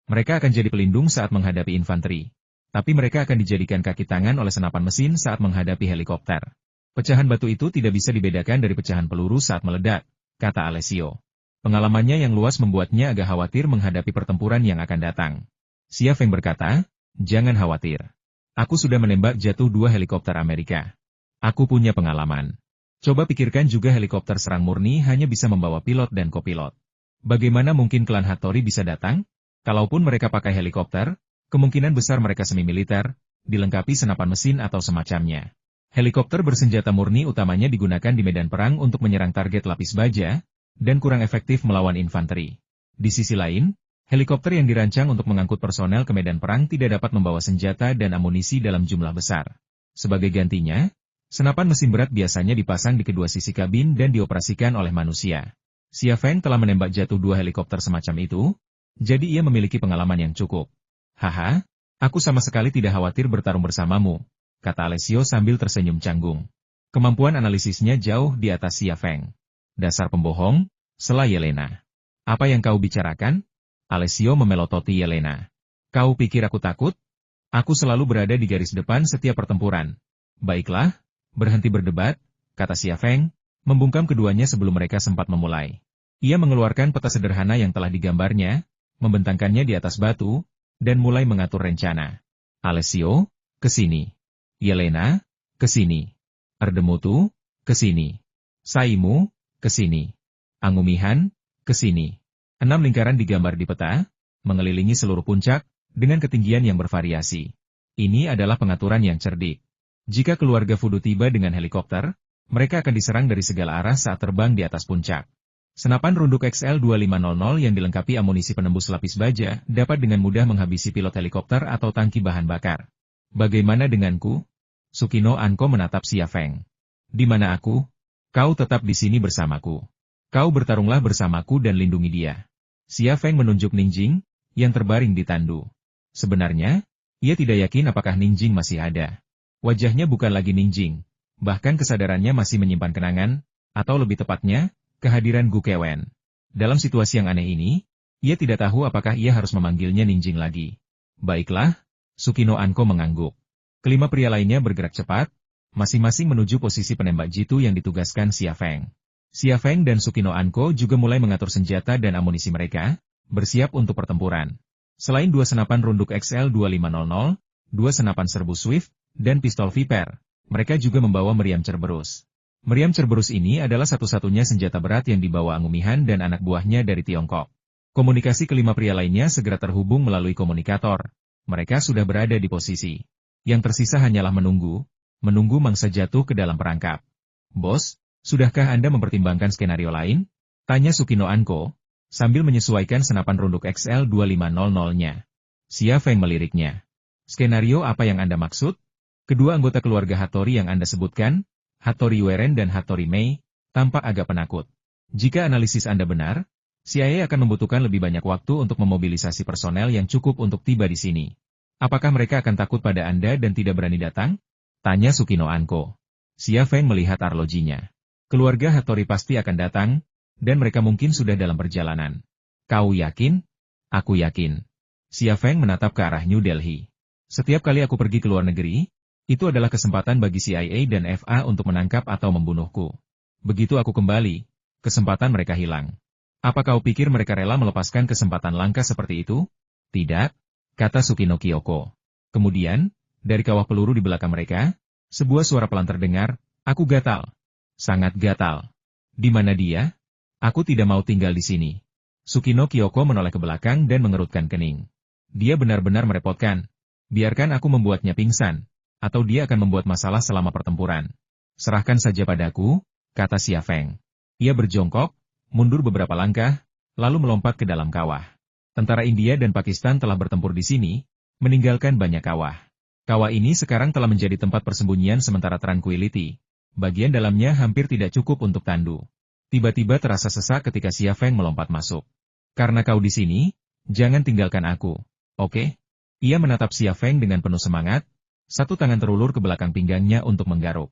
Mereka akan jadi pelindung saat menghadapi infanteri. Tapi mereka akan dijadikan kaki tangan oleh senapan mesin saat menghadapi helikopter. Pecahan batu itu tidak bisa dibedakan dari pecahan peluru saat meledak, kata Alessio. Pengalamannya yang luas membuatnya agak khawatir menghadapi pertempuran yang akan datang. Xia Feng berkata, jangan khawatir. Aku sudah menembak jatuh 2 helikopter Amerika. Aku punya pengalaman. Coba pikirkan juga helikopter serang murni hanya bisa membawa pilot dan kopilot. Bagaimana mungkin klan Hattori bisa datang? Kalaupun mereka pakai helikopter, kemungkinan besar mereka semi-militer, dilengkapi senapan mesin atau semacamnya. Helikopter bersenjata murni utamanya digunakan di medan perang untuk menyerang target lapis baja, dan kurang efektif melawan infanteri. Di sisi lain, helikopter yang dirancang untuk mengangkut personel ke medan perang tidak dapat membawa senjata dan amunisi dalam jumlah besar. Sebagai gantinya, senapan mesin berat biasanya dipasang di kedua sisi kabin dan dioperasikan oleh manusia. Xia Feng telah menembak jatuh 2 helikopter semacam itu, jadi ia memiliki pengalaman yang cukup. Haha, aku sama sekali tidak khawatir bertarung bersamamu, kata Alessio sambil tersenyum canggung. Kemampuan analisisnya jauh di atas Xia Feng. Dasar pembohong, sela Yelena. Apa yang kau bicarakan? Alessio memelototi Yelena. Kau pikir aku takut? Aku selalu berada di garis depan setiap pertempuran. Baiklah, berhenti berdebat, kata Xia Feng, membungkam keduanya sebelum mereka sempat memulai. Ia mengeluarkan peta sederhana yang telah digambarnya, membentangkannya di atas batu, dan mulai mengatur rencana. Alessio, ke sini. Yelena, ke sini. Erdemutu, ke sini. Saimu, ke sini. Angumihan, ke sini. 6 lingkaran digambar di peta, mengelilingi seluruh puncak, dengan ketinggian yang bervariasi. Ini adalah pengaturan yang cerdik. Jika keluarga Fudu tiba dengan helikopter, mereka akan diserang dari segala arah saat terbang di atas puncak. Senapan runduk XL-2500 yang dilengkapi amunisi penembus lapis baja dapat dengan mudah menghabisi pilot helikopter atau tangki bahan bakar. Bagaimana denganku? Sukino Anko menatap Xia Feng. Di mana aku? Kau tetap di sini bersamaku. Kau bertarunglah bersamaku dan lindungi dia. Xia Feng menunjuk Ningjing, yang terbaring di tandu. Sebenarnya, ia tidak yakin apakah Ningjing masih ada. Wajahnya bukan lagi Ningjing, bahkan kesadarannya masih menyimpan kenangan, atau lebih tepatnya, kehadiran Gu Kewen. Dalam situasi yang aneh ini, ia tidak tahu apakah ia harus memanggilnya Ningjing lagi. Baiklah, Sukino Anko mengangguk. Kelima pria lainnya bergerak cepat, masing-masing menuju posisi penembak jitu yang ditugaskan Xia Feng. Xia Feng dan Sukino Anko juga mulai mengatur senjata dan amunisi mereka, bersiap untuk pertempuran. Selain 2 senapan runduk XL-2500, 2 senapan serbu Swift, dan pistol Viper, mereka juga membawa meriam Cerberus. Meriam Cerberus ini adalah satu-satunya senjata berat yang dibawa Angumihan dan anak buahnya dari Tiongkok. Komunikasi kelima pria lainnya segera terhubung melalui komunikator. Mereka sudah berada di posisi. Yang tersisa hanyalah menunggu mangsa jatuh ke dalam perangkap. Bos, sudahkah Anda mempertimbangkan skenario lain? Tanya Sukino Anko, sambil menyesuaikan senapan runduk XL-2500-nya. Xia Feng meliriknya. Skenario apa yang Anda maksud? Kedua anggota keluarga Hattori yang Anda sebutkan, Hattori Weren dan Hattori Mei, tampak agak penakut. Jika analisis Anda benar, CIA akan membutuhkan lebih banyak waktu untuk memobilisasi personel yang cukup untuk tiba di sini. Apakah mereka akan takut pada Anda dan tidak berani datang? Tanya Sukino Anko. Xia Feng melihat arlojinya. Keluarga Hattori pasti akan datang, dan mereka mungkin sudah dalam perjalanan. Kau yakin? Aku yakin. Xia Feng menatap ke arah New Delhi. Setiap kali aku pergi ke luar negeri, itu adalah kesempatan bagi CIA dan FA untuk menangkap atau membunuhku. Begitu aku kembali, kesempatan mereka hilang. Apa kau pikir mereka rela melepaskan kesempatan langka seperti itu? Tidak, kata Sukino Kyoko. Kemudian, dari kawah peluru di belakang mereka, sebuah suara pelan terdengar, aku gatal. Sangat gatal. Di mana dia? Aku tidak mau tinggal di sini. Sukino Kyoko menoleh ke belakang dan mengerutkan kening. Dia benar-benar merepotkan. Biarkan aku membuatnya pingsan, atau dia akan membuat masalah selama pertempuran. Serahkan saja padaku, kata Xia Feng. Ia berjongkok, mundur beberapa langkah, lalu melompat ke dalam kawah. Tentara India dan Pakistan telah bertempur di sini, meninggalkan banyak kawah. Kawah ini sekarang telah menjadi tempat persembunyian sementara Tranquility. Bagian dalamnya hampir tidak cukup untuk tandu. Tiba-tiba terasa sesak ketika Xia Feng melompat masuk. Karena kau di sini, jangan tinggalkan aku, oke? Ia menatap Xia Feng dengan penuh semangat, satu tangan terulur ke belakang pinggangnya untuk menggaruk.